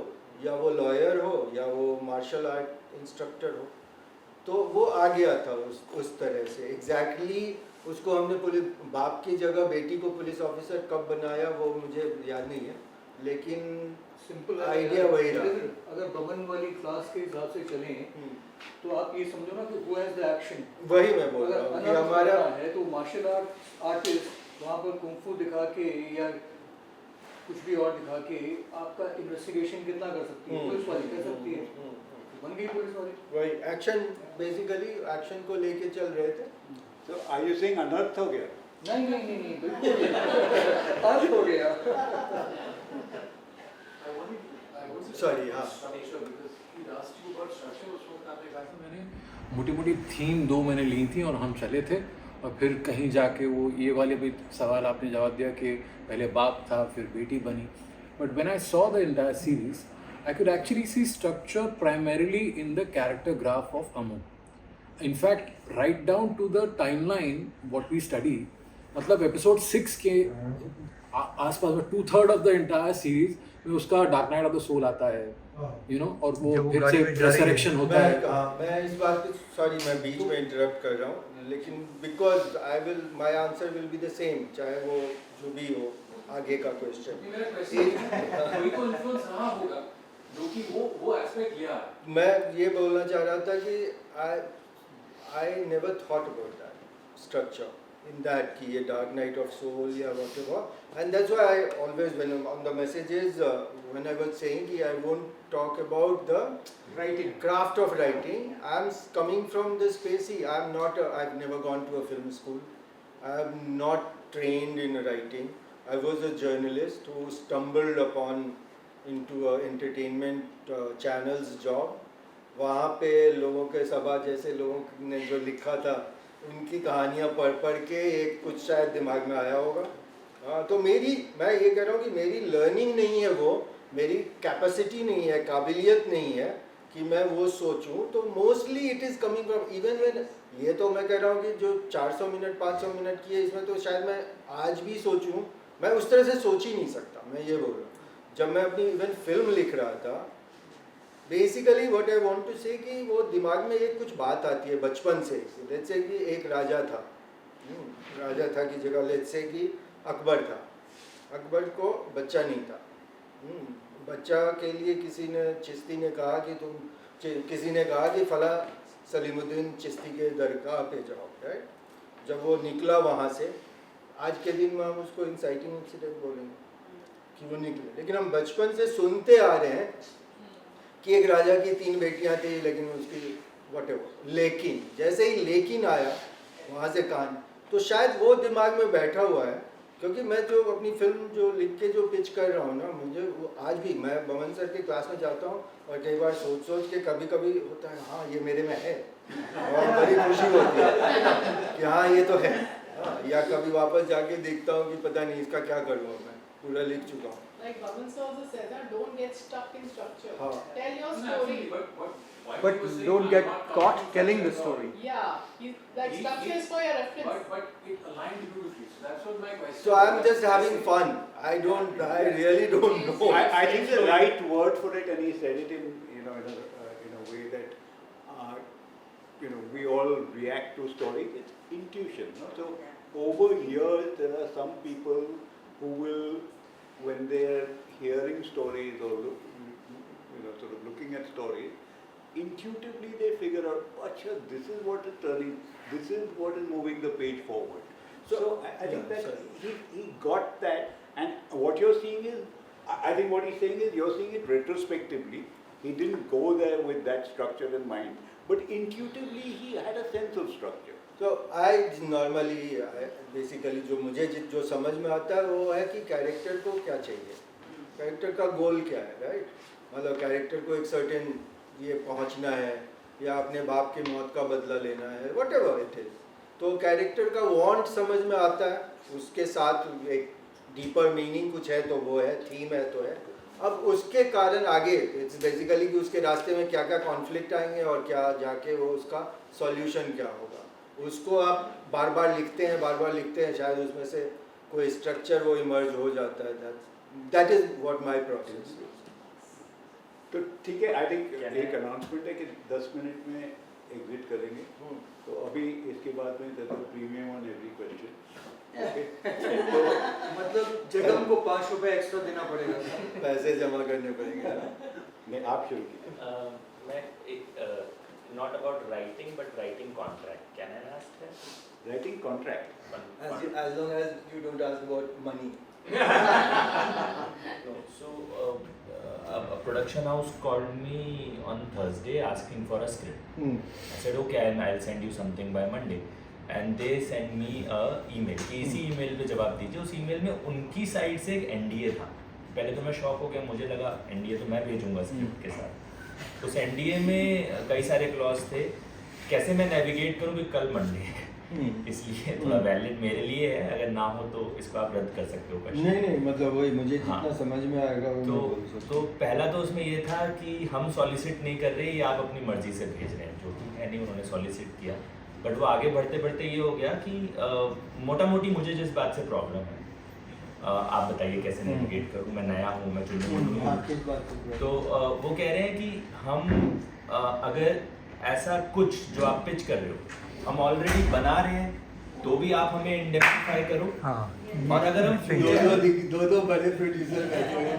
या वो लॉयर हो या वो मार्शल आर्ट इंस्ट्रक्टर हो, तो वो आ गया था उस तरह से। एग्जैक्टली उसको हमने पुलिस, बाप की जगह बेटी को पुलिस ऑफिसर कब बनाया वो मुझे याद नहीं है, लेकिन
सिंपल
आइडिया वही रहा।
अगर बमन वाली क्लास के हिसाब से चलें तो आप ये समझो ना कि हु हैज द एक्शन।
वही मैं बोल रहा हूँ कि हमारा
है तो मार्शल आर्टिस्ट वहाँ पर कुंफू दिखा के या कुछ भी और दिखा के आपका इन्वेस्टिगेशन कितना कर सकती है, पुलिस वाली कर सकती है, बन गई पुलिस वाली।
वही एक्शन, बेसिकली एक्शन को लेके चल रहे थे।
तो आर यू सेइंग अनर्थ हो गया?
नहीं बिल्कुल अर्थ हो गया।
सॉरी, हाँ,
मैंने मोटी मोटी थीम 2 मैंने ली थी और हम चले थे, और फिर कहीं जाके वो ये वाले भी सवाल आपने जवाब दिया कि पहले बाप था फिर बेटी बनी। But when I saw the entire series I could actually see structure primarily in the character graph of Amu. In fact, right down to the timeline what we study, मतलब एपिसोड 6 के आसपास में 2/3 ऑफ द एंटायर सीरीज में उसका dark night of the soul आता है, you know, और वो फिर से रिसरेक्शन होता है।
मैं इस बात पे सॉरी, मैं बीच में इंटरप्ट कर रहा हूँ, लेकिन because my answer will be the same, चाहे वो जो भी हो आगे का क्वेश्चन।
कोई तो इन्फ्लुएंस रहा होगा जो कि वो एस्पेक्ट लिया।
मैं ये बोलना चाह रहा था कि I never thought about that structure in that कि ये dark night of soul या whatever, and that's why I always, when on the messages when I was saying कि I won't talk about the writing craft of writing, I'm coming from the space. I'm not I've never gone to a film school, I am not trained in writing. I was a journalist who stumbled upon into a entertainment channels job. वहाँ पे लोगों के सभा जैसे लोगों ने जो लिखा था उनकी कहानियाँ पढ़ के एक कुछ शायद दिमाग में आया होगा। हाँ, तो मैं ये कह रहा हूँ कि मेरी लर्निंग नहीं है, वो मेरी कैपेसिटी नहीं है, काबिलियत नहीं है कि मैं वो सोचूं। तो mostly it is coming from even when, ये तो मैं कह रहा हूँ कि जो 400 मिनट 500 मिनट की है, इसमें तो शायद मैं आज भी सोचूं, मैं उस तरह से सोच ही नहीं सकता। मैं ये बोल रहा हूँ, जब मैं अपनी इवन फिल्म लिख रहा था, basically what I want to say कि वो दिमाग में एक कुछ बात आती है बचपन से। लेट्स से कि एक राजा था, राजा था की जगह लेट्स से कि अकबर था। अकबर को बच्चा नहीं था। बच्चा के लिए किसी ने चिश्ती ने कहा कि किसी ने कहा कि फला सलीमुद्दीन चिश्ती के दरगाह पे जाओ, राइट। जब वो निकला वहाँ से, आज के दिन में हम उसको इंसाइटिंग इंसिडेंट बोलेंगे कि वो निकले, लेकिन हम बचपन से सुनते आ रहे हैं कि एक राजा की 3 बेटियां थी, लेकिन उसकी व्हाटएवर, लेकिन जैसे ही लेकिन आया वहाँ से कहानी, तो शायद वो दिमाग में बैठा हुआ है। क्योंकि मैं जो अपनी फिल्म जो लिख के जो पिच कर रहा हूँ ना, मुझे वो आज भी मैं बमन सर के क्लास में जाता हूँ और कई बार सोच के कभी होता है हाँ ये मेरे में है, और बड़ी खुशी होती है कि हाँ ये तो है। या कभी वापस जाके देखता हूँ कि पता नहीं इसका क्या करूँ, मैं पूरा लिख चुका हूँ।
Like Bhavan sir also says, don't get stuck in structure.
हाँ.
Tell your story.
But don't get caught telling the story.
Yeah, like structure is for your reference.
But it aligned beautifully. So that's what my question.
So I'm just having fun. I really don't know.
I think the right word for it, and he said it in in a way that we all react to stories. It's intuition. No? So over years, there are some people who will, when they're hearing stories or sort of looking at stories, intuitively they figure out, Acha, this is what is turning, this is what is moving the page forward. So I think that he got that, and what you're seeing is, I think what he's saying is, you're seeing it retrospectively. He didn't go there with that structure in mind, but intuitively he had a sense of structure.
So I normally basically जो समझ में आता है वो है कि character को क्या चाहिए, कैरेक्टर का गोल क्या है, राइट। मतलब कैरेक्टर को एक सर्टेन ये पहुंचना है या अपने बाप की मौत का बदला लेना है, व्हाटएवर इट इज। तो कैरेक्टर का वांट समझ में आता है, उसके साथ एक डीपर मीनिंग कुछ है तो वो है, थीम है तो है। अब उसके कारण आगे इट्स बेसिकली कि उसके रास्ते में क्या क्या कॉन्फ्लिक्ट आएंगे और क्या जाके वो उसका सॉल्यूशन क्या होगा, उसको आप बार बार लिखते हैं, शायद उसमें से कोई स्ट्रक्चर वो इमर्ज हो जाता है। That is what my process.
तो ठीक है, आई थिंक एक अनाउंसमेंट है कि 10 मिनट में एग्जिट करेंगे, तो अभी इसके बाद में प्रीमियम ऑन एवरी क्वेश्चन।
तो मतलब जगह को 5 रुपए एक्स्ट्रा देना पड़ेगा, पैसे जमा करने पड़ेंगे।
नहीं, आप शुरू कीजिए।
मैं एक not about writing but writing contract. Can I ask that?
Writing contract.
As long as you don't ask about money.
So a production house called me on Thursday asking for a script. I said okay, and I'll send you something by Monday. And they send me a email. इसी email पे जवाब दीजिए। उस email में उनकी side से एक NDA था। पहले तो मैं शॉक हो गया, मुझे लगा NDA तो मैं भेजूंगा स्क्रिप्ट के साथ। उस NDA में कई सारे क्लॉज थे, कैसे मैं नेविगेट करूँ कि कल मंडे है, इसलिए थोड़ा वैलिड मेरे लिए है, अगर ना हो तो इसको आप रद्द कर सकते हो क्वेश्चन।
नहीं मतलब वही मुझे जितना समझ में आएगा
तो पहला तो उसमें ये था कि हम सॉलिसिट नहीं कर रहे, ये आप अपनी मर्जी से भेज रहे हैं, जो कि है नहीं, उन्होंने सॉलिसिट किया। बट वो आगे बढ़ते बढ़ते ये हो गया कि मोटा मोटी मुझे जिस बात से प्रॉब्लम है, आप बताइए कैसे नेविगेट करूँ, मैं नया हूँ, मैं चुनूँ। तो वो कह रहे हैं कि हम अगर ऐसा कुछ जो आप पिच कर रहे हो हम ऑलरेडी बना रहे हैं, तो भी आप हमें इंडेक्टिफाई करो। और अगर हम
दो बड़े प्रोड्यूसर बैठे हैं,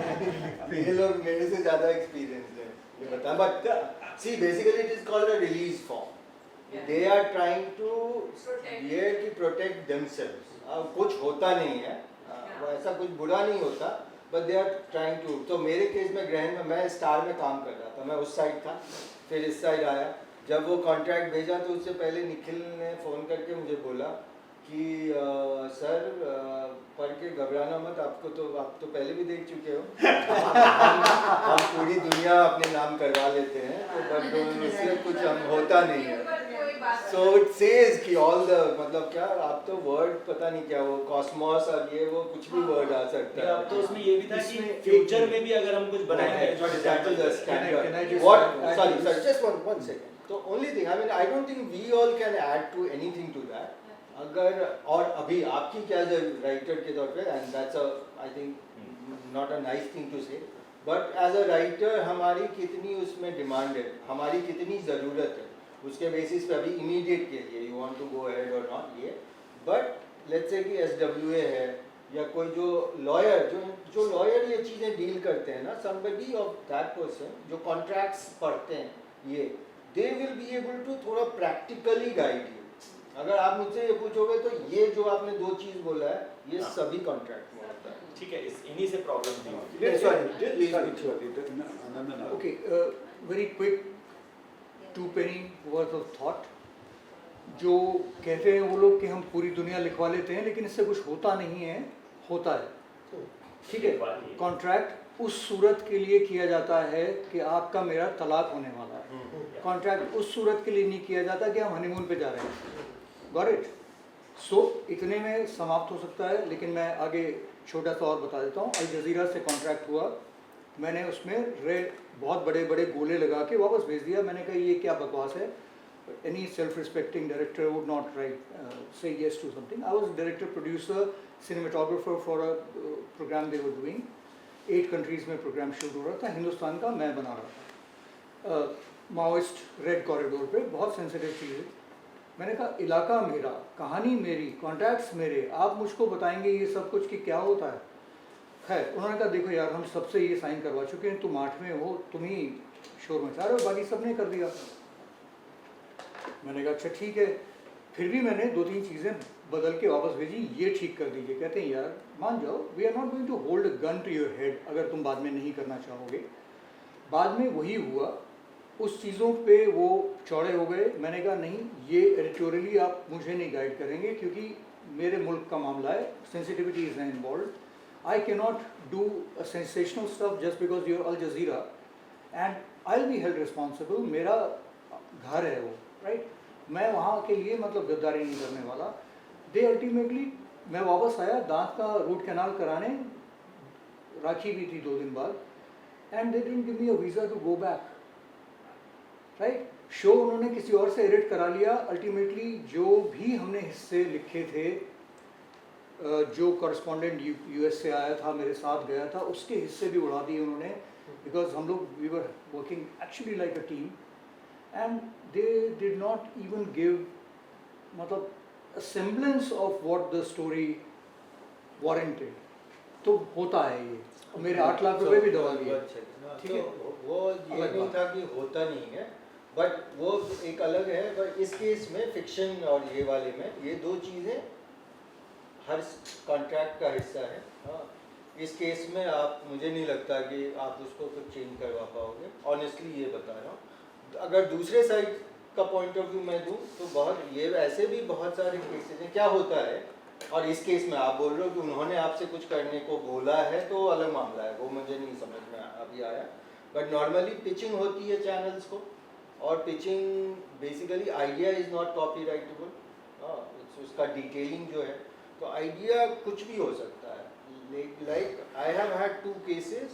ये लोग मेरे से ज़्यादा एक्सपीरियंस है, ये बता। But see basically it is called a release form. They are trying to protect themselves. कुछ होता नहीं है, ऐसा कुछ बुरा नहीं होता, but they are trying to। तो मेरे केस में ग्रहण में मैं स्टार में काम कर रहा था, मैं उस साइड था, फिर इस साइड आया। जब वो कॉन्ट्रैक्ट भेजा तो उससे पहले निखिल ने फ़ोन करके मुझे बोला कि सर पढ़ के घबराना मत, आप तो पहले भी देख चुके हो। हम पूरी दुनिया अपने नाम करवा लेते हैं, तो बट उससे कुछ हम होता नहीं है। So it says कि all the मतलब क्या, आप तो वर्ड पता नहीं क्या, वो कॉस्मोस और ये वो कुछ भी वर्ड आ सकता है।
अब तो उसमें ये भी था कि फ्यूचर में भी अगर हम कुछ बनाएंगे,
sorry just one second। तो only thing, I mean I don't think we all can add to anything to that। अगर और अभी आपकी क्या राइटर के तौर पे, and that's a I think not a nice thing to say, but as a writer हमारी कितनी उसमें डिमांड है, हमारी कितनी ज़रूरत है, उसके बेसिस पे अभी इमीडिएट के लिए you want to go ahead और नॉट ये, बट लेट्स से कि SWA है या कोई जो लॉयर जो लॉयर ये चीज़ें डील करते हैं ना, somebody of that person जो कॉन्ट्रैक्ट्स पढ़ते हैं ये, they will be able to थोड़ा प्रैक्टिकली गाइड यू। अगर आप मुझसे ये पूछोगे तो ये जो आपने दो चीज़ बोला है ये सभी कॉन्ट्रैक्ट में होता है।
ठीक है, इन्हीं से प्रॉब्लम थी।
Okay, very quick, 2 penny worth of thought. जो कहते हैं वो लोग कि हम पूरी दुनिया लिखवा लेते हैं लेकिन इससे कुछ होता नहीं है, होता है। ठीक है, कॉन्ट्रैक्ट उस सूरत के लिए किया जाता है कि आपका मेरा तलाक होने वाला है। कॉन्ट्रैक्ट उस सूरत के लिए नहीं किया जाता कि हम हनीमून पे जा रहे हैं। Got it? सो इतने में समाप्त हो सकता है, लेकिन मैं आगे छोटा सा और बता देता हूँ। अल जज़ीरा से कॉन्ट्रैक्ट हुआ, मैंने उसमें बहुत बड़े बड़े गोले लगा के वापस भेज दिया। मैंने कहा ये क्या बकवास है, any self-respecting director would not say yes to something. I was director, producer, cinematographer for a program they were doing. 8 countries में प्रोग्राम शूट हो रहा था, हिंदुस्तान का मैं बना रहा था। माओइस्ट रेड कॉरिडोर पे, बहुत सेंसिटिव चीज़ है। मैंने कहा इलाका मेरा, कहानी मेरी, कॉन्टैक्ट्स मेरे, आप मुझको बताएंगे ये सब कुछ कि क्या होता है। खैर उन्होंने कहा देखो यार हम सबसे ये साइन करवा चुके हैं, तुम 8वें हो, तुम ही शोर मचा रहे हो, बाकी सब ने कर दिया। मैंने कहा अच्छा ठीक है। फिर भी मैंने 2-3 चीज़ें बदल के वापस भेजी, ये ठीक कर दीजिए। कहते हैं यार मान जाओ, we are not going to hold a gun to your head अगर तुम बाद में नहीं करना चाहोगे। बाद में वही हुआ, उस चीज़ों पे वो चौड़े हो गए। मैंने कहा नहीं, ये एडिटोरियली आप मुझे नहीं गाइड करेंगे क्योंकि मेरे मुल्क का मामला है, सेंसिटिविटीज हैं involve. I can not do a sensational stuff just because you're Al Jazeera and I will be held responsible. मेरा घर है वो, राइट? मैं वहाँ के लिए मतलब गद्दारी नहीं करने वाला। दे अल्टीमेटली, मैं वापस आया दांत का रूट कैनाल कराने, राखी भी थी 2 दिन बाद, and they didn't give me a visa to go back, right? So उन्होंने किसी और से एडिट करा लिया। अल्टीमेटली जो भी हमने हिस्से लिखे थे, जो कॉरेस्पॉन्डेंट US से आया था, मेरे साथ गया था, उसके हिस्से भी उड़ा दिए उन्होंने, बिकॉज हम लोग we were working actually like a team and they did not even give मतलब a semblance of what the story warranted। तो होता है ये, और मेरे 8 लाख रुपए भी दबा दिए। ठीक है,
वो ये नहीं था कि होता नहीं है, बट वो एक अलग है। बट इस केस में फिक्शन और ये वाले में ये 2 चीज़ें हर कॉन्ट्रैक्ट का हिस्सा है। हाँ, इस केस में आप, मुझे नहीं लगता कि आप उसको कुछ चेंज करवा पाओगे, ऑनेस्टली ये बता रहा हूँ। अगर दूसरे साइड का पॉइंट ऑफ व्यू मैं दूं तो बहुत ये ऐसे भी बहुत सारे केसेस हैं। क्या होता है, और इस केस में आप बोल रहे हो कि उन्होंने आपसे कुछ करने को बोला है तो अलग मामला है, वो मुझे नहीं समझ में अभी आया। बट नॉर्मली पिचिंग होती है चैनल्स को, और pitching basically idea is not copyrightable. उसका डिटेलिंग जो है, तो आइडिया कुछ भी हो सकता है। Like I have had 2 cases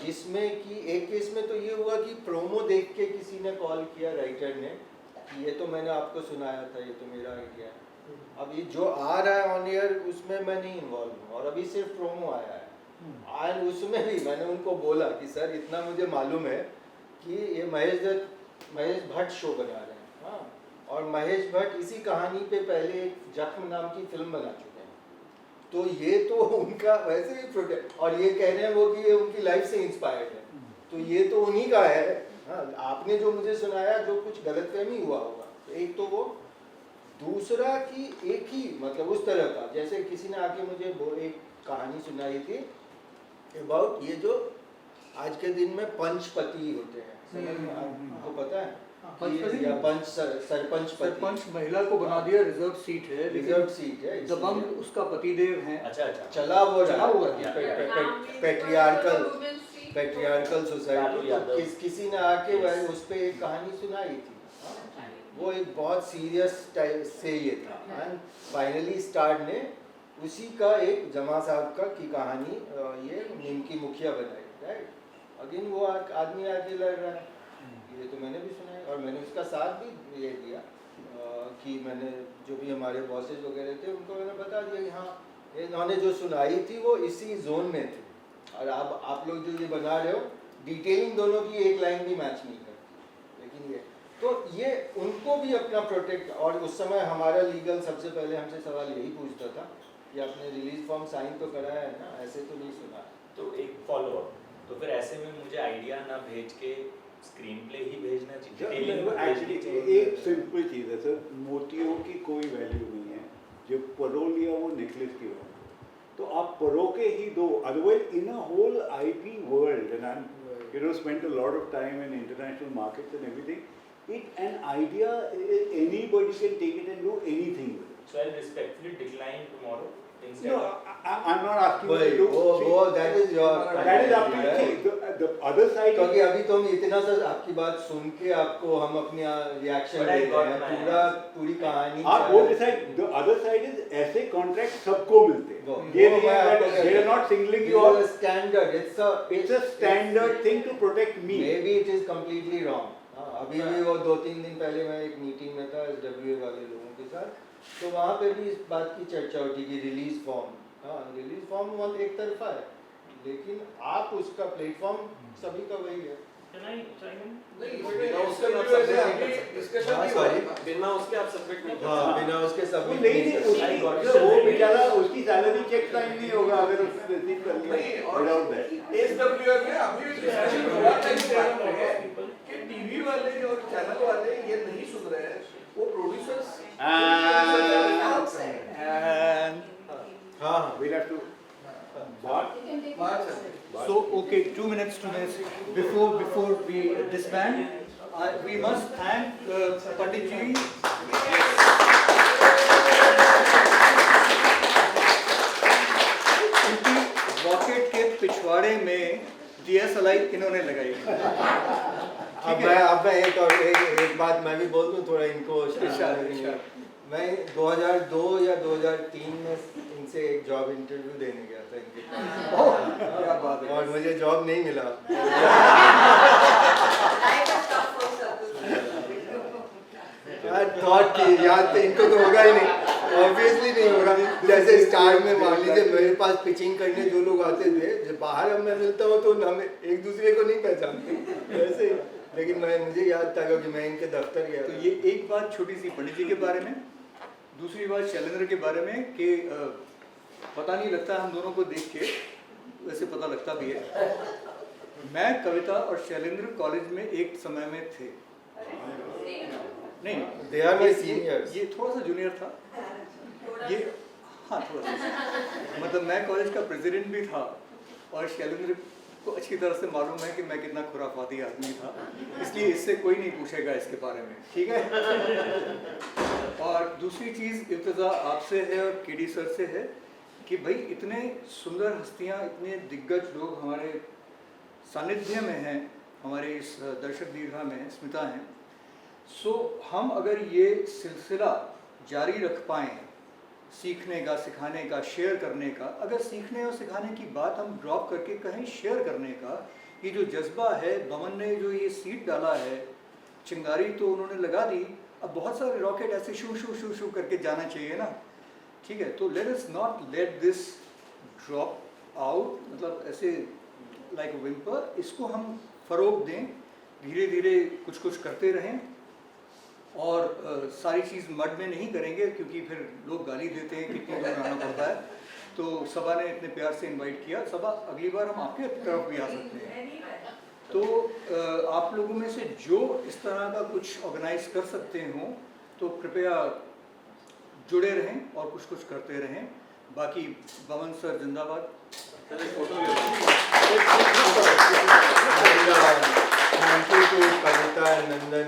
जिसमें कि एक केस में तो ये हुआ कि प्रोमो देख के किसी ने कॉल किया, राइटर ने, कि ये तो मैंने आपको सुनाया था, ये तो मेरा आइडिया है। अब ये जो आ रहा है ऑन एयर उसमें मैं नहीं इन्वॉल्व हूँ, और अभी सिर्फ प्रोमो आया है। एंड उसमें भी मैंने उनको बोला कि सर इतना मुझे मालूम है कि ये महेश भट्ट शो बना रहे हैं। हाँ, और महेश भट्ट इसी कहानी पे पहले एक जख्म नाम की फिल्म बना चुके हैं, तो ये तो उनका वैसे ही प्रोटेक्ट, और ये कह रहे हैं वो कि ये उनकी लाइफ से इंस्पायर्ड है, तो ये तो उन्हीं का है। हाँ, आपने जो मुझे सुनाया जो कुछ गलतफहमी हुआ होगा, तो एक तो वो, दूसरा कि एक ही मतलब उस तरह का, जैसे किसी ने आके मुझे एक कहानी सुनाई थी अबाउट ये जो आज के दिन में पंचपति होते हैं, समझ में आपको पता है? या सरपंच
महिला को बना दिया, रिजर्व सीट है,
रिजर्व सीट है,
दबंग उसका पतिदेव है।
अच्छा,
चला हुआ पेट्रियार्कल सोसाइटी। किसी ने आके उस पर एक कहानी सुनाई थी, वो एक बहुत सीरियस टाइप से ये था। एंड फाइनली स्टार ने उसी का एक जमा साहब का की कहानी ये निमकी मुखिया बनाई, राइट? अगेन वो आदमी आके लड़ रहा है, ये तो मैंने भी सुना है, और मैंने उसका साथ भी ये दिया कि मैंने जो भी हमारे बॉसेज वगैरह थे उनको मैंने बता दिया कि हाँ इन्होंने जो सुनाई थी वो इसी जोन में थी। और आप लोग जो ये बना रहे हो, डिटेलिंग दोनों की एक लाइन भी मैच नहीं करती, लेकिन ये उनको भी अपना प्रोटेक्ट, और उस समय हमारा लीगल सबसे पहले हमसे सवाल यही पूछता था कि आपने रिलीज फॉर्म साइन तो कराया है ना, ऐसे तो नहीं सुना।
तो एक फॉलो अप, तो फिर ऐसे में मुझे आइडिया ना भेज के स्क्रीन प्ले ही भेजना चाहिए।
एक्चुअली एक सिंपल चीज़ है सर, मोतियों की कोई वैल्यू नहीं है, जो परो लिया वो नेकलेस की वैल्यू, तो आप परो के ही दो, otherwise in a whole IP world and I spent a lot of time in international markets and everything, an idea anybody can take it and do anything with it.
So I'll respectfully decline tomorrow instead
No,
of...
I'm not asking you to do.
That is your.
That is up to you. See, the other side.
क्योंकि अभी तो हम इतना सा आपकी बात सुन के आपको हम अपनी रिएक्शन दे रहे हैं, पूरी कहानी।
आप वो decide. The other side is ऐसे contract सबको मिलते हैं। ये नहीं है that they are not singling you out.
It's a standard.
It's a standard thing to protect me.
Maybe it is completely wrong. अभी भी वो 2-3 दिन पहले मैं एक मीटिंग में था SWA वाले लोगों के साथ, तो वहाँ पे भी इस बात की चर्चा होती कि रिलीज फॉर्म एक तरफा है, लेकिन आप उसका प्लेटफॉर्म सभी का वही है।
बिना उसके आप सबमिट नहीं कर
हाँ, बिना उसके सबमिट
नहीं, वो बेचारा उसकी सैलरी चेक साइन नहीं होगा अगर उसने रिसीव कर लिया विदाउट दैट।
SWA में अभी भी डिस्कशन हो रहा था इस बात पे कि टीवी वाले और चैनल वाले ये नहीं सुन रहे हैं, वो प्रोड्यूसर्स
हाँ,
we'll have to
So, okay, 2 minutes to this. Before we disband, we must thank Pandit ji. क्योंकि रॉकेट के पिछवाड़े में DSLI इन्होंने लगाई।
अब मैं एक बात मैं भी बोल दूं, थोड़ा इनको मैं 2002 या 2003 में इनसे एक जॉब इंटरव्यू देने गया था इनके पास।
क्या बात है।
और मुझे जॉब नहीं मिला। थॉट की याद तो इनको तो होगा ही नहीं, ऑब्वियसली नहीं होगा। जैसे स्टार में मान लीजिए मेरे पास पिचिंग करने जो लोग आते थे, जब बाहर अब मैं मिलता हूँ तो हम एक दूसरे को नहीं पहचानते वैसे, लेकिन मुझे याद था क्योंकि मैं इनके दफ्तर गया।
तो ये एक बात छोटी सी पंडित जी के बारे में, दूसरी बात शैलेंद्र के बारे में कि पता नहीं लगता हम दोनों को देख के, वैसे पता लगता भी है। मैं कविता और शैलेंद्र कॉलेज में एक समय में थे। नहीं,
दे आर माय सीनियर्स।
ये थोड़ा सा जूनियर था ये, हाँ थोड़ा सा, मतलब मैं कॉलेज का प्रेसिडेंट भी था, और शैलेंद्र को अच्छी तरह से मालूम है कि मैं कितना खुराफाती आदमी था, इसलिए इससे कोई नहीं पूछेगा इसके बारे में, ठीक है। और दूसरी चीज़ इब्तिदा आपसे है और केडी सर से है कि भाई इतने सुंदर हस्तियाँ, इतने दिग्गज लोग हमारे सानिध्य में हैं, हमारे इस दर्शक दीर्घा में स्मिता हैं। सो हम अगर ये सिलसिला जारी रख पाएँ, सीखने का, सिखाने का, शेयर करने का, अगर सीखने और सिखाने की बात हम ड्रॉप करके कहीं शेयर करने का, ये जो जज्बा है, बमन ने जो ये सीड डाला है, चिंगारी तो उन्होंने लगा दी, अब बहुत सारे रॉकेट ऐसे शू शू शू शू करके जाना चाहिए ना, ठीक है। तो let us not let this drop out, मतलब ऐसे लाइक विम्पर, इसको हम फ़रोग दें, धीरे धीरे कुछ कुछ करते रहें, और सारी चीज़ मड में नहीं करेंगे क्योंकि फिर लोग गाली देते हैं, कितनी दूर आना पड़ता है। तो सबा ने इतने प्यार से इनवाइट किया, सबा अगली बार हम आपके तरफ भी आ सकते हैं। तो आप लोगों में से जो इस तरह का कुछ ऑर्गेनाइज कर सकते हों तो कृपया जुड़े रहें और कुछ कुछ करते रहें। बाकी बमन सर जिंदाबाद।
Thank you to Kavita and Nandan.